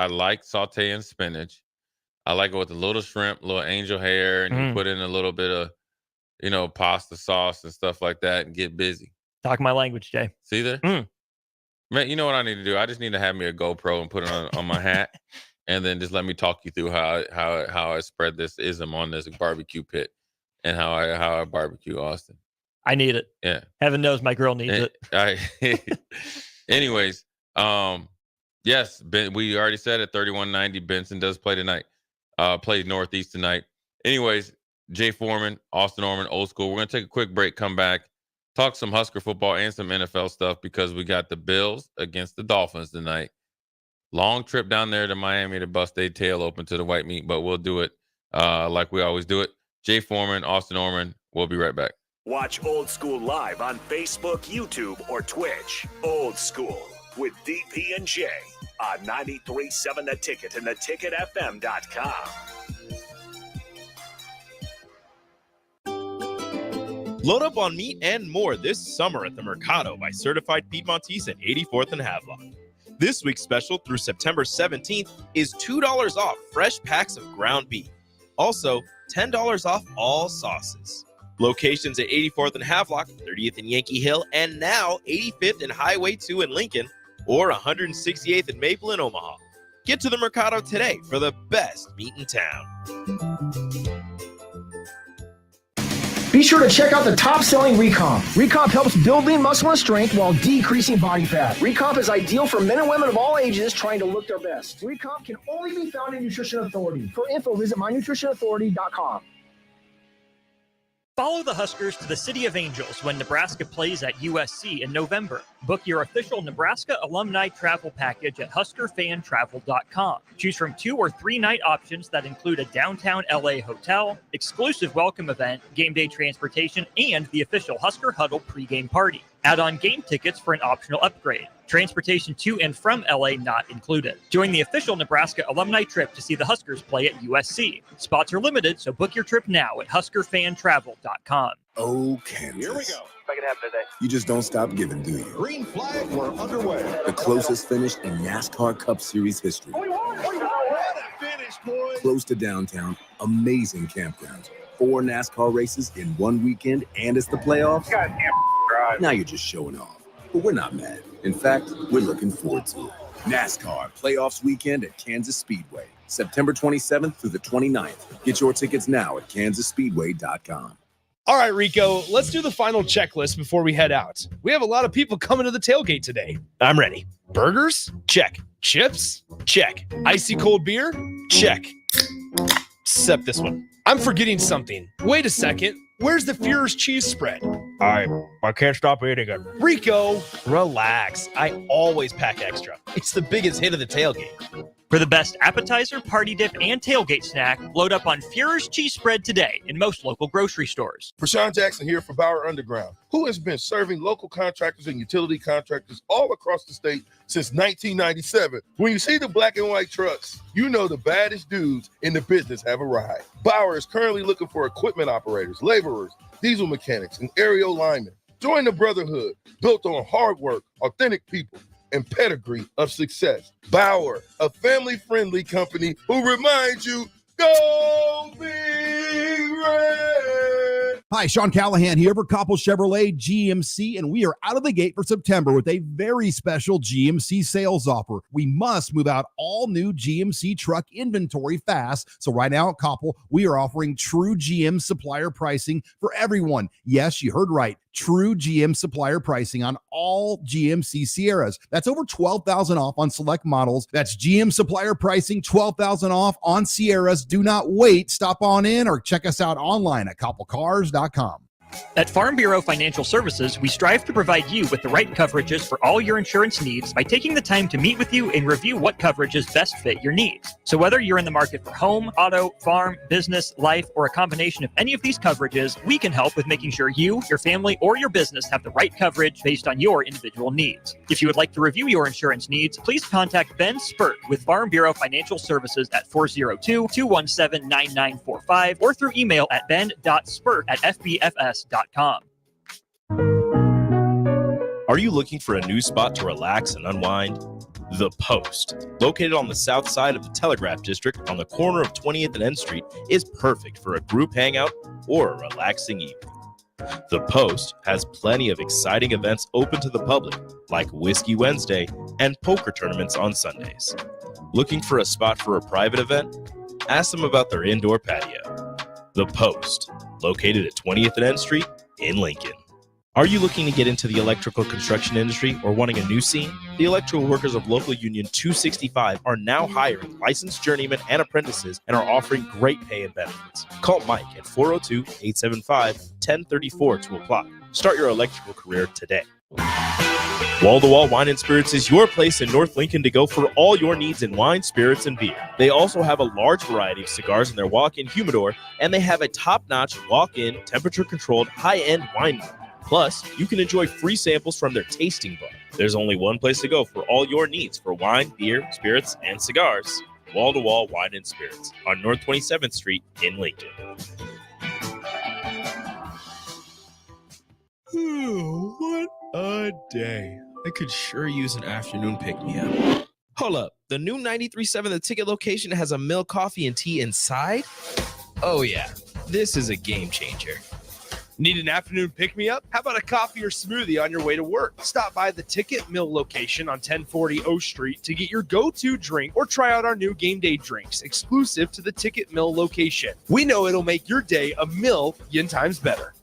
like sauteing spinach. I like it with a little shrimp, little angel hair, and you put in a little bit of, pasta sauce and stuff like that, and get busy.
Talk my language, Jay.
See there? Man, you know what I need to do? I just need to have me a GoPro and put it on my hat, and then just let me talk you through how I spread this ism on this barbecue pit, and how I barbecue Austin.
I need it.
Yeah.
Heaven knows my girl needs
it. Anyways, yes, we already said it. 3190 Benson does play tonight. Plays Northeast tonight. Anyways, Jay Foreman, Austin Orman, Old School. We're gonna take a quick break. Come back. Talk some Husker football and some NFL stuff because we got the Bills against the Dolphins tonight. Long trip down there to Miami to bust their tail open to the white meat, but we'll do it like we always do it. Jay Foreman, Austin Orman. We'll be right back.
Watch Old School live on Facebook, YouTube, or Twitch. Old School with DP and J on 93.7 The Ticket and theticketfm.com.
Load up on meat and more this summer at the Mercado by Certified Piedmontese at 84th and Havelock. This week's special through September 17th is $2 off fresh packs of ground beef. Also, $10 off all sauces. Locations at 84th and Havelock, 30th and Yankee Hill, and now 85th and Highway 2 in Lincoln, or 168th and Maple in Omaha. Get to the Mercado today for the best meat in town.
Be sure to check out the top-selling Recomp. Recomp helps build lean muscle and strength while decreasing body fat. Recomp is ideal for men and women of all ages trying to look their best. Recomp can only be found in Nutrition Authority. For info, visit mynutritionauthority.com.
Follow the Huskers to the City of Angels when Nebraska plays at USC in November. Book your official Nebraska alumni travel package at huskerfantravel.com. Choose from 2 or 3 night options that include a downtown LA hotel, exclusive welcome event, game day transportation, and the official Husker Huddle pregame party. Add on game tickets for an optional upgrade. Transportation to and from LA not included. Join the official Nebraska alumni trip to see the Huskers play at USC. Spots are limited, so book your trip now at huskerfantravel.com.
Oh, Kansas.
Here we go. Second half today.
You just don't stop giving, do you?
Green flag, we're underway.
The closest finish in NASCAR Cup Series history.
What a finish, boys.
Close to downtown, amazing campgrounds. 4 NASCAR races in one weekend, and it's the playoffs.
Goddamn drive.
Now you're just showing off. But we're not mad. In fact, we're looking forward to it. NASCAR Playoffs Weekend at Kansas Speedway, September 27th through the 29th. Get your tickets now at kansasspeedway.com.
All right, Rico, let's do the final checklist before we head out. We have a lot of people coming to the tailgate today.
I'm ready.
Burgers?
Check.
Chips?
Check.
Icy cold beer?
Check. Except this one.
I'm forgetting something. Wait a second. Where's the Führer's cheese spread?
I can't stop eating it.
Rico,
relax. I always pack extra. It's the biggest hit of the tailgate.
For the best appetizer, party dip, and tailgate snack, load up on Führer's cheese spread today in most local grocery stores.
Prashawn Jackson here for Bauer Underground, who has been serving local contractors and utility contractors all across the state since 1997. When you see the black and white trucks, you know the baddest dudes in the business have arrived. Bauer is currently looking for equipment operators, laborers, diesel mechanics, and aerial linemen. Join the brotherhood built on hard work, authentic people, and pedigree of success. Bauer, a family-friendly company who reminds you, go Big Red!
Hi, Sean Callahan here for Coppell Chevrolet GMC, and we are out of the gate for September with a very special GMC sales offer. We must move out all new GMC truck inventory fast. So right now at Coppell, we are offering true GM supplier pricing for everyone. Yes, you heard right. True GM supplier pricing on all GMC Sierras. That's over $12,000 off on select models. That's GM supplier pricing, $12,000 off on Sierras. Do not wait. Stop on in or check us out online at koppelcars.com.
At Farm Bureau Financial Services, we strive to provide you with the right coverages for all your insurance needs by taking the time to meet with you and review what coverages best fit your needs. So whether you're in the market for home, auto, farm, business, life, or a combination of any of these coverages, we can help with making sure you, your family, or your business have the right coverage based on your individual needs. If you would like to review your insurance needs, please contact Ben Spurt with Farm Bureau Financial Services at 402-217-9945 or through email at ben.spurt@fbfs.com.
Are you looking for a new spot to relax and unwind? The Post, located on the south side of the Telegraph District on the corner of 20th and N Street, is perfect for a group hangout or a relaxing evening. The Post has plenty of exciting events open to the public, like Whiskey Wednesday and poker tournaments on Sundays. Looking for a spot for a private event? Ask them about their indoor patio. The Post, located at 20th and N Street in Lincoln. Are you looking to get into the electrical construction industry or wanting a new scene? The Electrical Workers of Local Union 265 are now hiring licensed journeymen and apprentices and are offering great pay and benefits. Call Mike at 402-875-1034 to apply. Start your electrical career today. Wall to Wall Wine and Spirits is your place in North Lincoln to go for all your needs in wine, spirits, and beer. They also have a large variety of cigars in their walk-in humidor, and they have a top-notch walk-in, temperature-controlled, high-end wine room. Plus, you can enjoy free samples from their tasting bar. There's only one place to go for all your needs for wine, beer, spirits, and cigars. Wall to Wall Wine and Spirits on North 27th Street in Lincoln. What a day. I could sure use an afternoon pick-me-up. Hold up. The new 93.7 The Ticket location has a milk, coffee, and tea inside? Oh, yeah. This is a game changer.
Need an afternoon pick-me-up? How about a coffee or smoothie on your way to work? Stop by the Ticket Mill location on 1040 O Street to get your go-to drink or try out our new game day drinks exclusive to the Ticket Mill location. We know it'll make your day a million times better.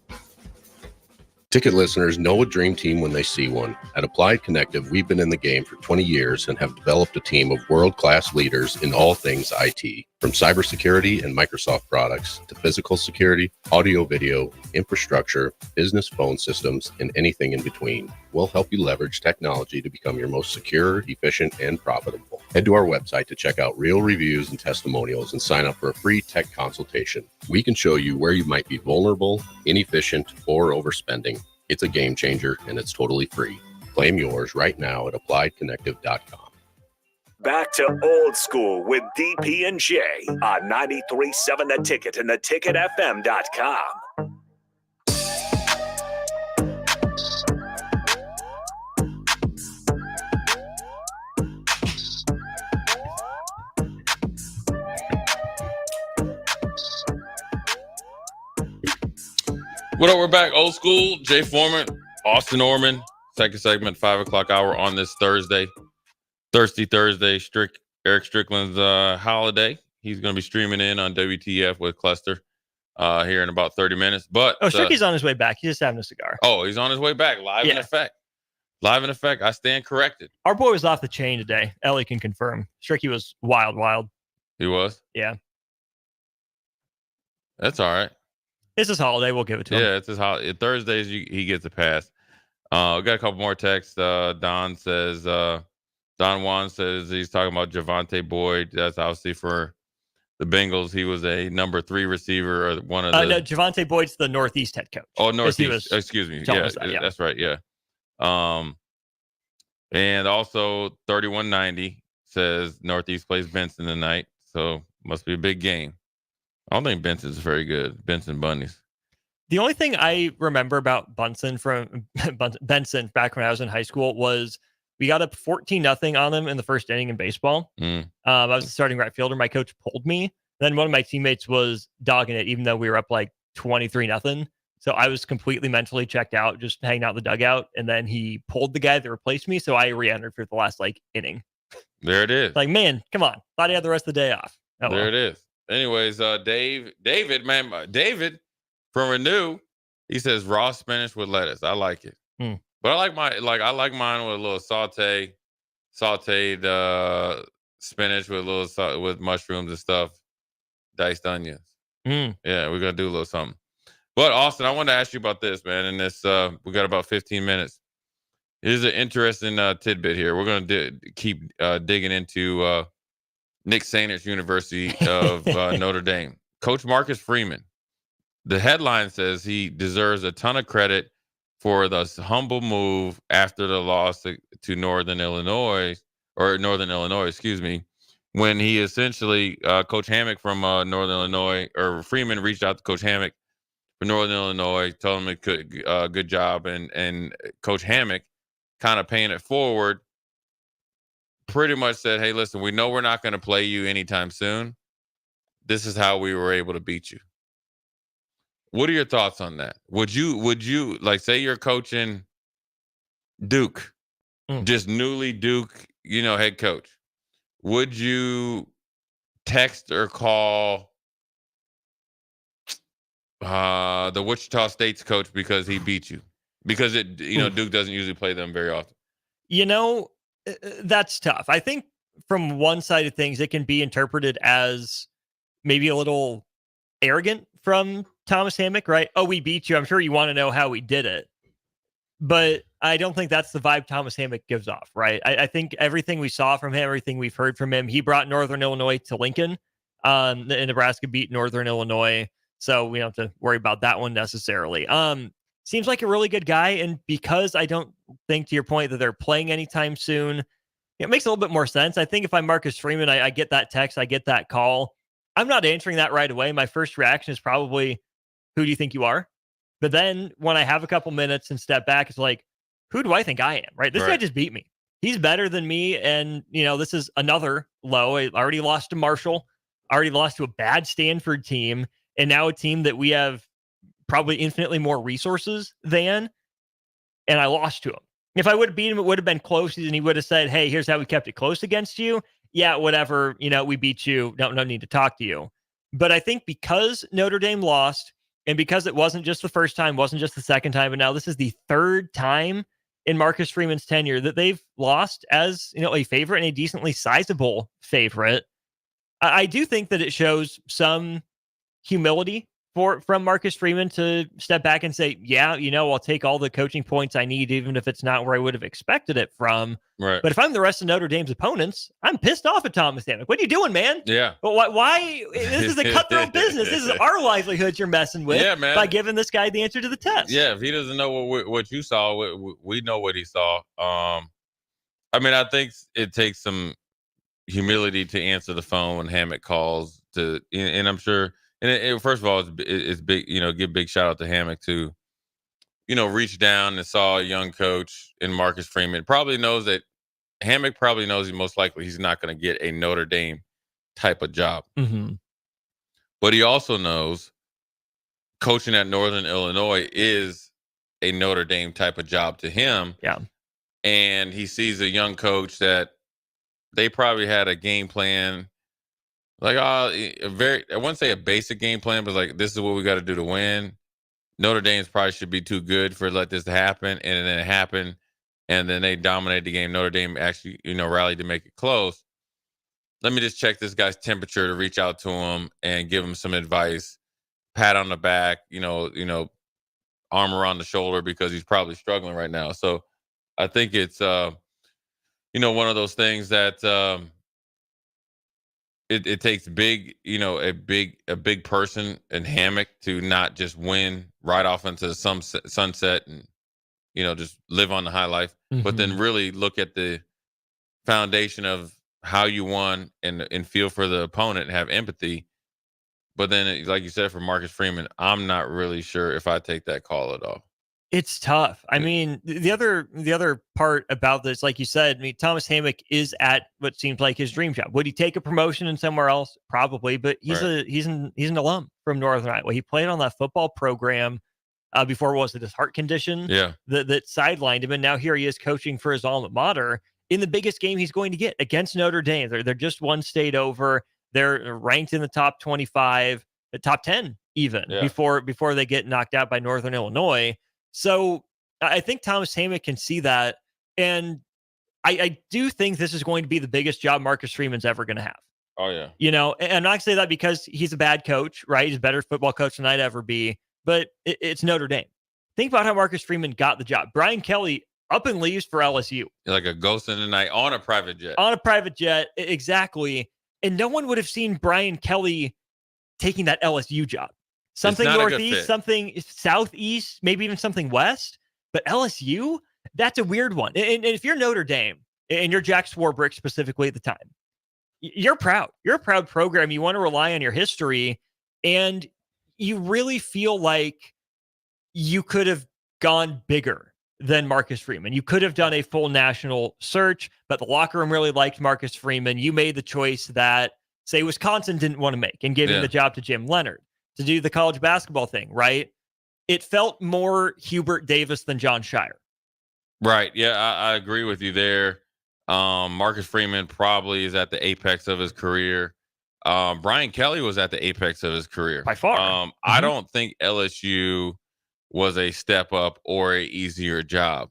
Ticket listeners know a dream team when they see one. At Applied Connective, we've been in the game for 20 years and have developed a team of world-class leaders in all things IT. From cybersecurity and Microsoft products to physical security, audio-video, infrastructure, business phone systems, and anything in between. We'll help you leverage technology to become your most secure, efficient, and profitable. Head to our website to check out real reviews and testimonials and sign up for a free tech consultation. We can show you where you might be vulnerable, inefficient, or overspending. It's a game changer, and it's totally free. Claim yours right now at appliedconnective.com.
Back to old school with DP and J on 93.7 The Ticket and theticketfm.com.
What up? We're back. Old school. Jay Foreman, Austin Orman. Second segment, 5 o'clock hour on this Thursday. Thirsty Thursday. Eric Strickland's holiday. He's going to be streaming in on WTF with Cluster here in about 30 minutes. But
Stricky's on his way back. He's just having a cigar.
Oh, he's on his way back. Live in effect. Live in effect. I stand corrected.
Our boy was off the chain today. Ellie can confirm. Stricky was wild.
He was?
Yeah.
That's all right.
It's his holiday. We'll give it to him.
Yeah, it's his holiday. Thursdays, he gets a pass. We got a couple more texts. Don Juan says he's talking about Javonte Boyd. That's obviously for the Bengals. He was a number 3 receiver, or one of the.
No, Javonte Boyd's the Northeast head coach.
Oh, Northeast. Excuse me. Yeah, that's right. Yeah. And also 3190 says Northeast plays Benson tonight, so must be a big game. I don't think Benson's very good. Benson Bunnies.
The only thing I remember about Benson back when I was in high school was we got up 14-0 on them in the first inning in baseball. I was a starting right fielder. My coach pulled me. Then one of my teammates was dogging it, even though we were up like 23-0. So I was completely mentally checked out, just hanging out in the dugout. And then he pulled the guy that replaced me. So I re-entered for the last inning.
There it is.
Like, man, come on. Thought he had the rest of the day off.
Oh, there it is. Anyways, David from Renew, he says raw spinach with lettuce. I like it, but I like mine with a little sauteed spinach with mushrooms and stuff, diced onions. Yeah, we're gonna do a little something. But Austin, I wanted to ask you about this, man. And this, we got about 15 minutes. Here's an interesting tidbit here. We're going to keep digging into Nick Sainter's University of Notre Dame. Coach Marcus Freeman. The headline says he deserves a ton of credit for the humble move after the loss to Northern Illinois, excuse me, when he essentially, Coach Hammock from Northern Illinois, or Freeman reached out to Coach Hammock for Northern Illinois, told him it could, good job, and Coach Hammock, kind of paying it forward, pretty much said, hey, listen, we know we're not going to play you anytime soon. This is how we were able to beat you. What are your thoughts on that? Would you like, say you're coaching Duke, just newly Duke, head coach. Would you text or call the Wichita State's coach because he beat you? Because Duke doesn't usually play them very often.
That's tough. I think from one side of things, it can be interpreted as maybe a little arrogant from Thomas Hammock, right? Oh, we beat you. I'm sure you want to know how we did it. But I don't think that's the vibe Thomas Hammock gives off, right? I think everything we saw from him, everything we've heard from him, he brought Northern Illinois to Lincoln. And Nebraska beat Northern Illinois, so we don't have to worry about that one necessarily. Seems like a really good guy, and because I don't think, to your point, that they're playing anytime soon, it makes a little bit more sense. I think if I'm Marcus Freeman, I get that text, I get that call. I'm not answering that right away. My first reaction is probably, who do you think you are? But then when I have a couple minutes and step back, it's like, who do I think I am, right? This guy just beat me. He's better than me, and, this is another low. I already lost to Marshall, already lost to a bad Stanford team, and now a team that we have probably infinitely more resources than, and I lost to him. If I would have beat him, it would have been close, and he would have said, hey, here's how we kept it close against you. Yeah, whatever, we beat you. No need to talk to you. But I think because Notre Dame lost, and because it wasn't just the first time, wasn't just the second time, but now this is the third time in Marcus Freeman's tenure that they've lost as, a favorite, and a decently sizable favorite. I do think that it shows some humility from Marcus Freeman to step back and say, yeah, I'll take all the coaching points I need, even if it's not where I would have expected it from.
Right.
But if I'm the rest of Notre Dame's opponents, I'm pissed off at Thomas Hammock. What are you doing, man?
Yeah.
But why? This is a cutthroat business. This is our livelihood you're messing with,
yeah, man,
by giving this guy the answer to the test.
Yeah, if he doesn't know what you saw, we know what he saw. I think it takes some humility to answer the phone when Hammock calls, and I'm sure. And first of all, it's big, give big shout out to Hammock to, reach down and saw a young coach in Marcus Freeman. Probably knows that Hammock probably knows most likely he's not going to get a Notre Dame type of job.
Mm-hmm.
But he also knows coaching at Northern Illinois is a Notre Dame type of job to him.
Yeah.
And he sees a young coach that they probably had a game plan. Like, I wouldn't say a basic game plan, but like, this is what we got to do to win. Notre Dame's probably should be too good for let this to happen. And then it happened. And then they dominated the game. Notre Dame actually, rallied to make it close. Let me just check this guy's temperature to reach out to him and give him some advice, pat on the back, arm around the shoulder, because he's probably struggling right now. So I think it's, one of those things that, It takes big, a big person in Hammock to not just win right off into some sunset and, just live on the high life, but then really look at the foundation of how you won and feel for the opponent and have empathy. But then, like you said, for Marcus Freeman, I'm not really sure if I take that call at all.
It's tough. I mean, the other part about this, like you said, Thomas Hammock is at what seems like his dream job. Would he take a promotion in somewhere else? Probably, but he's an alum from Northern Iowa. He played on that football program before, was it his heart condition?
Yeah,
that sidelined him, and now here he is coaching for his alma mater in the biggest game he's going to get against Notre Dame. They're just one state over. They're ranked in the top 25, the top 10 even, before they get knocked out by Northern Illinois. So I think Thomas Hammock can see that. And I do think this is going to be the biggest job Marcus Freeman's ever going to have.
Oh, yeah.
And I'm not going to say that because he's a bad coach, right? He's a better football coach than I'd ever be. but it's Notre Dame. Think about how Marcus Freeman got the job. Brian Kelly up and leaves for LSU.
Like a ghost in the night on a private jet.
On a private jet, exactly. And no one would have seen Brian Kelly taking that LSU job. Something northeast, something southeast, maybe even something west. But LSU, that's a weird one. And if you're Notre Dame, and you're Jack Swarbrick specifically at the time, you're proud. You're a proud program. You want to rely on your history, and you really feel like you could have gone bigger than Marcus Freeman. You could have done a full national search, but the locker room really liked Marcus Freeman. You made the choice that, say, Wisconsin didn't want to make and giving the job to Jim Leonhard to do the college basketball thing, right? It felt more Hubert Davis than John Shire.
Right. Yeah, I agree with you there. Marcus Freeman probably is at the apex of his career. Brian Kelly was at the apex of his career.
By far.
I don't think LSU was a step up or a easier job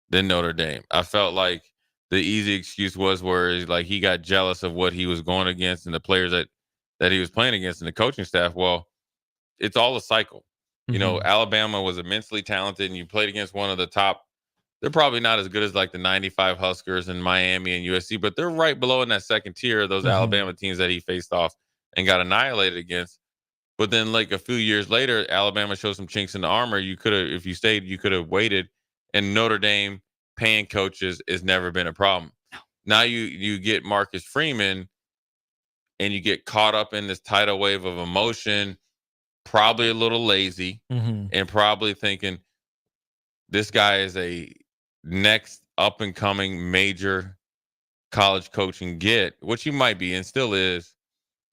than Notre Dame. I felt like the easy excuse was where like he got jealous of what he was going against and the players that he was playing against and the coaching staff. Well, it's all a cycle. You know, Alabama was immensely talented and you played against one of the top. They're probably not as good as like the 95 Huskers in Miami and USC, but they're right below in that second tier of those Alabama teams that he faced off and got annihilated against. But then like a few years later, Alabama showed some chinks in the armor. You could have, if you stayed, you could have waited. And Notre Dame paying coaches has never been a problem. Now you get Marcus Freeman and you get caught up in this tidal wave of emotion, probably a little lazy, and probably thinking this guy is a next up and coming major college coaching get, which he might be and still is,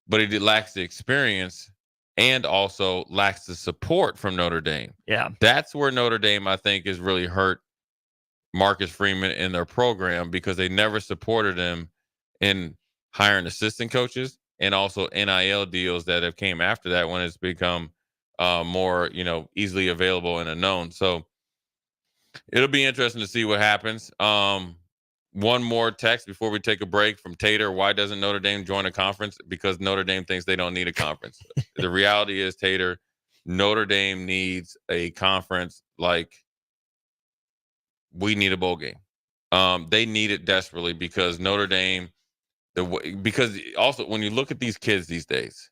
but he lacks the experience and also lacks the support from Notre Dame.
Yeah.
That's where Notre Dame, I think, has really hurt Marcus Freeman in their program because they never supported him in hiring assistant coaches and also NIL deals that have came after that when it's become more, easily available and unknown. So it'll be interesting to see what happens. One more text before we take a break from Tater. Why doesn't Notre Dame join a conference? Because Notre Dame thinks they don't need a conference. The reality is, Tater, Notre Dame needs a conference like we need a bowl game. They need it desperately because Notre Dame, because also when you look at these kids these days,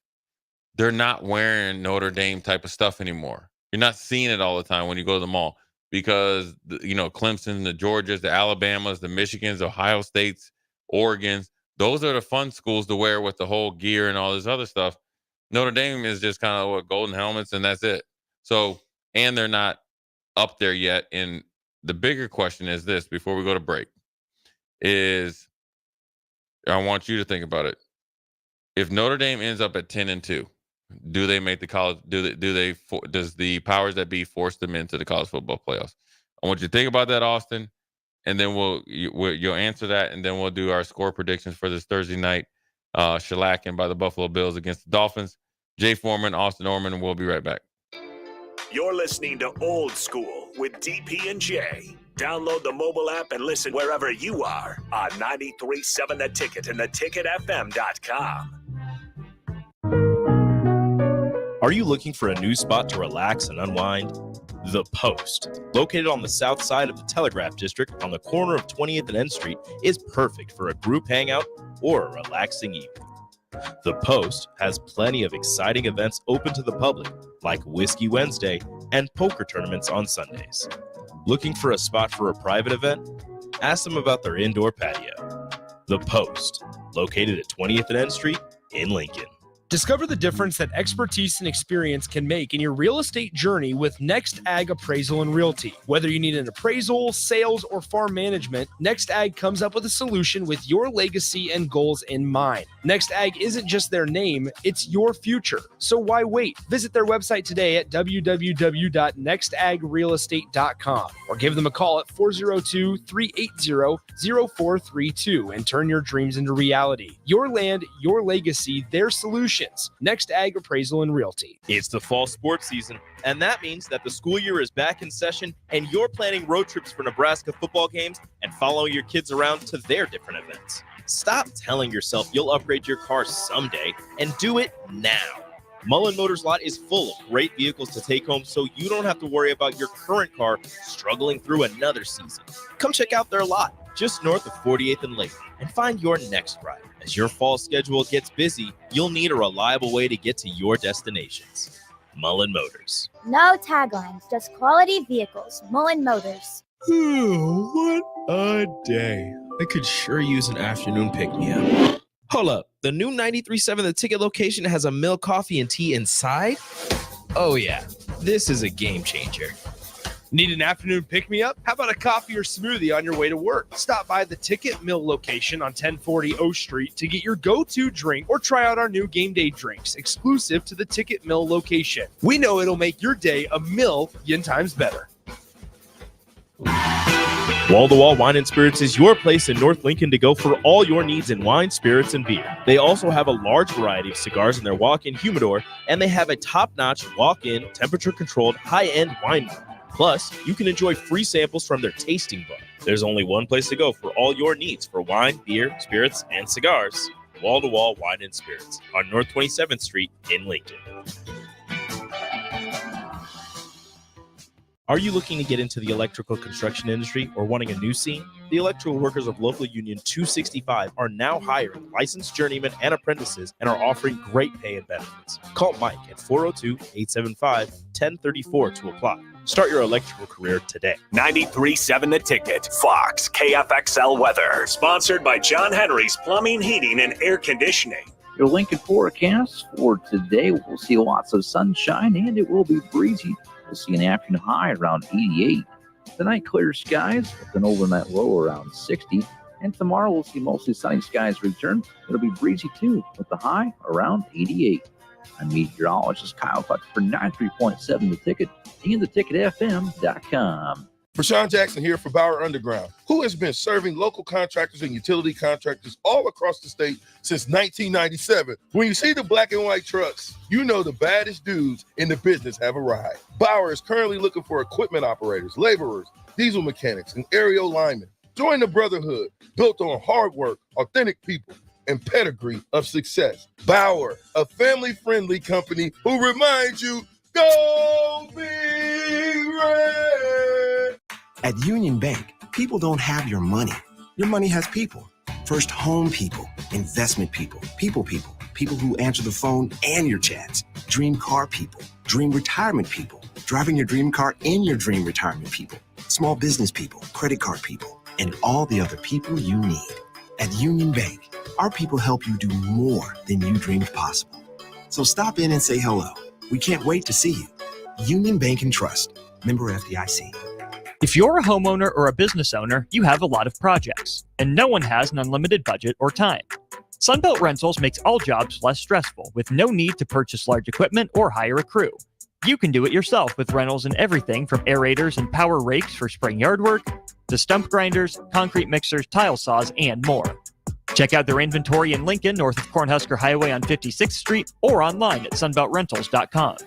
they're not wearing Notre Dame type of stuff anymore. You're not seeing it all the time when you go to the mall. Because, Clemson, the Georgias, the Alabamas, the Michigans, Ohio States, Oregons, those are the fun schools to wear with the whole gear and all this other stuff. Notre Dame is just kind of golden helmets, and that's it. So, and they're not up there yet. And the bigger question is this, before we go to break, is I want you to think about it. If Notre Dame ends up at 10-2, do they make the college? Does the powers that be force them into the college football playoffs? I want you to think about that, Austin, and then you'll answer that, and then we'll do our score predictions for this Thursday night shellacking by the Buffalo Bills against the Dolphins. Jay Foreman, Austin Orman, and we'll be right back.
You're listening to Old School with DP and J. Download the mobile app and listen wherever you are on 93.7 The Ticket and theticketfm.com.
Are you looking for a new spot to relax and unwind? The Post, located on the south side of the Telegraph District on the corner of 20th and N Street, is perfect for a group hangout or a relaxing evening. The Post has plenty of exciting events open to the public, like Whiskey Wednesday and poker tournaments on Sundays. Looking for a spot for a private event? Ask them about their indoor patio. The Post, located at 20th and N Street in Lincoln.
Discover the difference that expertise and experience can make in your real estate journey with Next Ag Appraisal and Realty. Whether you need an appraisal, sales, or farm management, Next Ag comes up with a solution with your legacy and goals in mind. Next Ag isn't just their name, it's your future. So why wait? Visit their website today at www.nextagrealestate.com or give them a call at 402-380-0432 and turn your dreams into reality. Your land, your legacy, their solution. Next Ag Appraisal and Realty.
It's the fall sports season, and that means that the school year is back in session and you're planning road trips for Nebraska football games and following your kids around to their different events. Stop telling yourself you'll upgrade your car someday and do it now. Mullen Motors lot is full of great vehicles to take home so you don't have to worry about your current car struggling through another season. Come check out their lot just north of 48th and Lake and find your next ride. As your fall schedule gets busy, you'll need a reliable way to get to your destinations. Mullen Motors.
No taglines, just quality vehicles. Mullen Motors.
What a day. I could sure use an afternoon pick-me-up. Hold up. The new 93.7 The Ticket location has a milk, coffee, and tea inside? Oh, yeah. This is a game changer.
Need an afternoon pick-me-up? How about a coffee or smoothie on your way to work? Stop by the Ticket Mill location on 1040 O Street to get your go-to drink or try out our new game day drinks exclusive to the Ticket Mill location. We know it'll make your day a million times better.
Wall-to-Wall Wine and Spirits is your place in North Lincoln to go for all your needs in wine, spirits, and beer. They also have a large variety of cigars in their walk-in humidor, and they have a top-notch walk-in, temperature-controlled, high-end wine bar. Plus, you can enjoy free samples from their tasting bar. There's only one place to go for all your needs for wine, beer, spirits, and cigars. Wall-to-Wall Wine and Spirits on North 27th Street in Lincoln. Are you looking to get into the electrical construction industry or wanting a new scene? The electrical workers of Local Union 265 are now hiring licensed journeymen and apprentices and are offering great pay and benefits. Call Mike at 402-875-1034 to apply. Start your electrical career today.
93.7 The Ticket, Fox, KFXL weather. Sponsored by John Henry's Plumbing, Heating, and Air Conditioning.
Your Lincoln forecast for today, we'll see lots of sunshine and it will be breezy. We'll see an afternoon high around 88. Tonight, clear skies with an overnight low around 60. And tomorrow, we'll see mostly sunny skies return. It'll be breezy too, with the high around 88. I'm meteorologist Kyle Clutch for 93.7 The Ticket and theticketfm.com.
Rashawn Jackson here for Bauer Underground, who has been serving local contractors and utility contractors all across the state since 1997. When you see the black and white trucks, you know the baddest dudes in the business have arrived. Bauer is currently looking for equipment operators, laborers, diesel mechanics, and aerial linemen. Join the brotherhood built on hard work, authentic people, and pedigree of success. Bauer, a family-friendly company who reminds you, go Big Red!
At Union Bank, people don't have your money. Your money has people. First home people, investment people, people who answer the phone and your chats, dream car people, dream retirement people, driving your dream car in your dream retirement people, small business people, credit card people, and all the other people you need. At Union Bank, our people help you do more than you dreamed possible. So stop in and say hello. We can't wait to see you. Union Bank and Trust. Member FDIC.
If you're a homeowner or a business owner, you have a lot of projects, and no one has an unlimited budget or time. Sunbelt Rentals makes all jobs less stressful with no need to purchase large equipment or hire a crew. You can do it yourself with rentals and everything from aerators and power rakes for spring yard work to stump grinders, concrete mixers, tile saws, and more. Check out their inventory in Lincoln, north of Cornhusker Highway on 56th Street, or online at sunbeltrentals.com.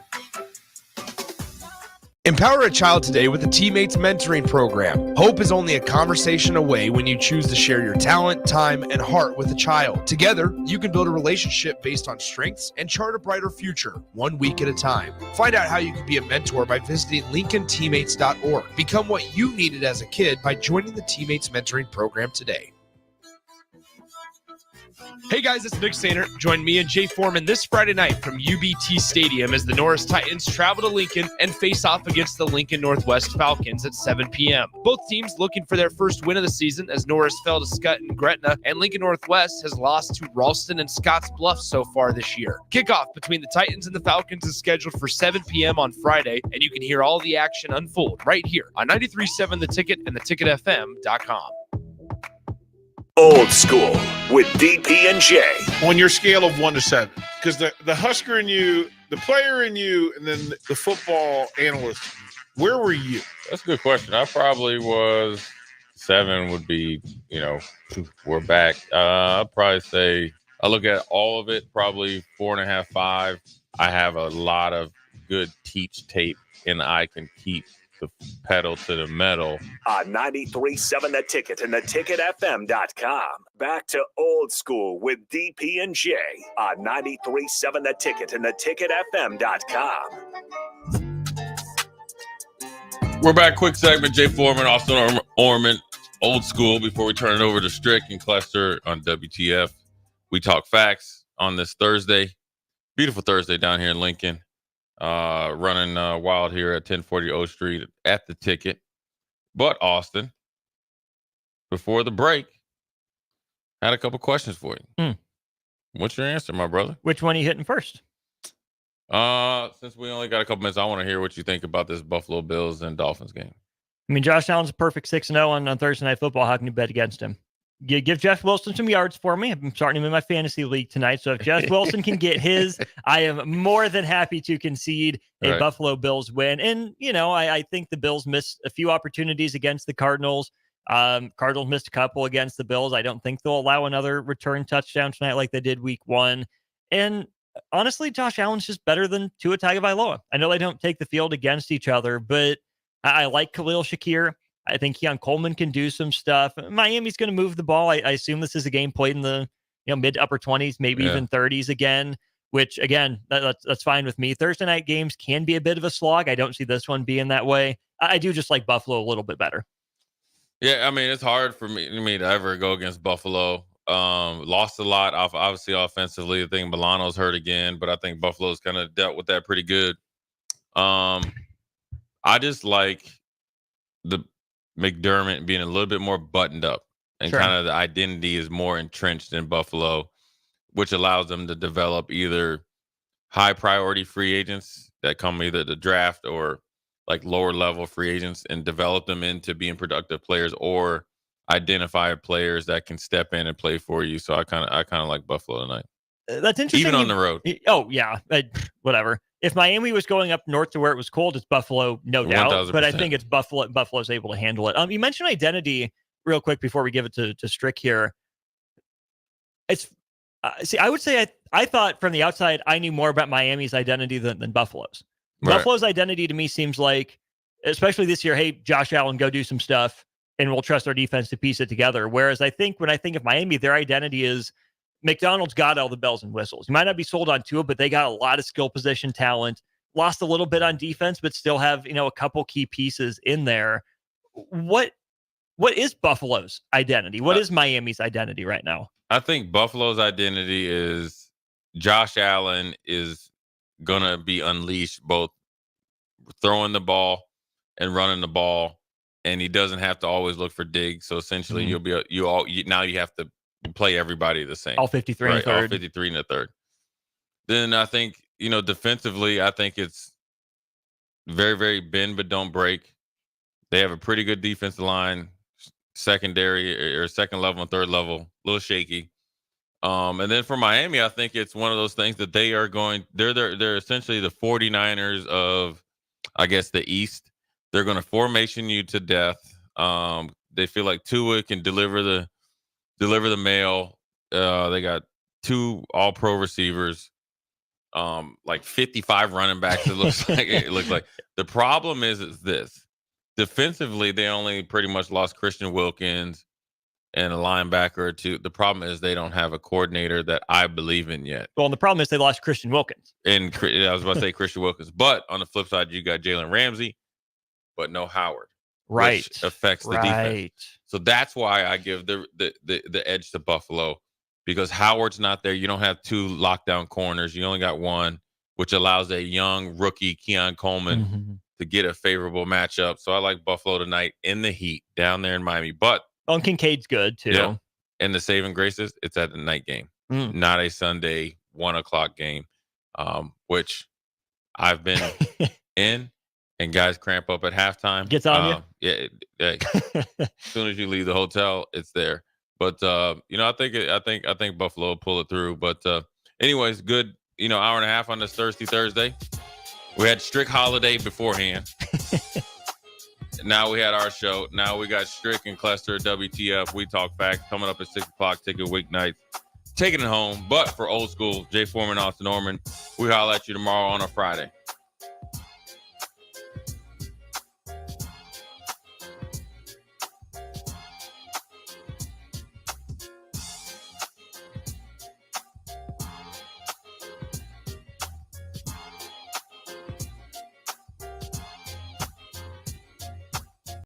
Empower a child today with the Teammates Mentoring Program. Hope is only a conversation away when you choose to share your talent, time, and heart with a child. Together, you can build a relationship based on strengths and chart a brighter future, 1 week at a time. Find out how you can be a mentor by visiting LincolnTeammates.org. Become what you needed as a kid by joining the Teammates Mentoring Program today. Hey guys, it's Nick Sainer. Join me and Jay Foreman this Friday night from UBT Stadium as the Norris Titans travel to Lincoln and face off against the Lincoln Northwest Falcons at 7 p.m. Both teams looking for their first win of the season as Norris fell to Scott and Gretna, and Lincoln Northwest has lost to Ralston and Scotts Bluff so far this year. Kickoff between the Titans and the Falcons is scheduled for 7 p.m. on Friday, and you can hear all the action unfold right here on 93.7 The Ticket and theticketfm.com.
Old School with DP and J.
On your scale of 1 to 7, because the Husker in you, the player in you, and then the football analyst, where were you?
That's a good question. I probably was 7 would be, we're back. I'd probably say I look at all of it, probably 4.5, 5. I have a lot of good teach tape and I can keep the pedal to the metal.
On 93.7 The Ticket and theticketfm.com. Back to old school with DP and J on 93.7 The Ticket and theticketfm.com.
We're back. Quick segment. Jay Foreman, Austin Orman, old school. Before we turn it over to Strick and Clester on WTF, we talk facts on this Thursday. Beautiful Thursday down here in Lincoln. Running wild here at 1040 O Street at the Ticket. But Austin, before the break, had a couple questions for you. What's your answer, my brother?
Which one are you hitting first?
Since we only got a couple minutes, I want to hear what you think about this Buffalo Bills and Dolphins game.
I mean, Josh Allen's a perfect 6-0 on Thursday Night Football. How can you bet against him? Give Jeff Wilson some yards for me. I'm starting him in my fantasy league tonight. So if Jeff Wilson can get his, I am more than happy to concede a Buffalo Bills win. And, I think the Bills missed a few opportunities against the Cardinals. Cardinals missed a couple against the Bills. I don't think they'll allow another return touchdown tonight like they did week 1. And honestly, Josh Allen's just better than Tua Tagovailoa. I know they don't take the field against each other, but I like Khalil Shakir. I think Keon Coleman can do some stuff. Miami's going to move the ball. I assume this is a game played in the mid to upper 20s, maybe even 30s again, which, again, that's fine with me. Thursday night games can be a bit of a slog. I don't see this one being that way. I do just like Buffalo a little bit better.
Yeah, I mean, it's hard for me to ever go against Buffalo. Lost a lot, obviously, offensively. I think Milano's hurt again, but I think Buffalo's kind of dealt with that pretty good. I just like the McDermott being a little bit more buttoned up, and kind of the identity is more entrenched in Buffalo, which allows them to develop either high priority free agents that come either the draft or like lower level free agents and develop them into being productive players, or identify players that can step in and play for you. So I kind of like Buffalo tonight.
That's interesting.
Even on the road.
Oh yeah, whatever. If Miami was going up north to where it was cold, it's Buffalo, no doubt.
1000%.
But I think it's Buffalo. Buffalo's able to handle it. You mentioned identity real quick before we give it to Strick here. It's I would say I thought from the outside I knew more about Miami's identity than Buffalo's. Right. Buffalo's identity to me seems like, especially this year, hey, Josh Allen, go do some stuff, and we'll trust our defense to piece it together. Whereas I think when I think of Miami, their identity is McDonald's got all the bells and whistles. You might not be sold on Tua, but they got a lot of skill position talent. Lost a little bit on defense, but still have a couple key pieces in there. What is Buffalo's identity? What is Miami's identity right now?
I think Buffalo's identity is Josh Allen is gonna be unleashed, both throwing the ball and running the ball, and he doesn't have to always look for digs. So essentially, now you have to play everybody the same.
All 53 in the third.
All 53 in the third. Then I think, defensively, I think it's very, very bend but don't break. They have a pretty good defensive line, secondary or second level and third level, a little shaky. And then for Miami, I think it's one of those things that they're essentially the 49ers of, I guess, the East. They're going to formation you to death. They feel like Tua can deliver the mail. They got 2 all-pro receivers, like 55 running backs. It looks like. The problem is this: defensively, they only pretty much lost Christian Wilkins and a linebacker or 2. The problem is they don't have a coordinator that I believe in yet.
Well, and the problem is they lost Christian Wilkins.
And I was about to say Christian Wilkins, but on the flip side, you got Jalen Ramsey, but no Howard.
Right.
Which affects the defense. So that's why I give the edge to Buffalo, because Howard's not there. You don't have 2 lockdown corners. You only got 1, which allows a young rookie, Keon Coleman, to get a favorable matchup. So I like Buffalo tonight in the heat down there in Miami. But
Kincaid's good too.
Yeah. And the saving grace is it's at the night game, not a Sunday 1:00 game, which I've been in. And guys cramp up at halftime.
Gets on
you. Yeah. As soon as you leave the hotel, it's there. But I think Buffalo will pull it through. But anyways, good. Hour and a half on this Thursday. We had Strick holiday beforehand. Now we had our show. Now we got Strick and Clester, WTF. We talk facts coming up at 6:00. Ticket weeknights. Taking it home. But for old school, Jay Foreman, Austin Orman, we holler at you tomorrow on a Friday.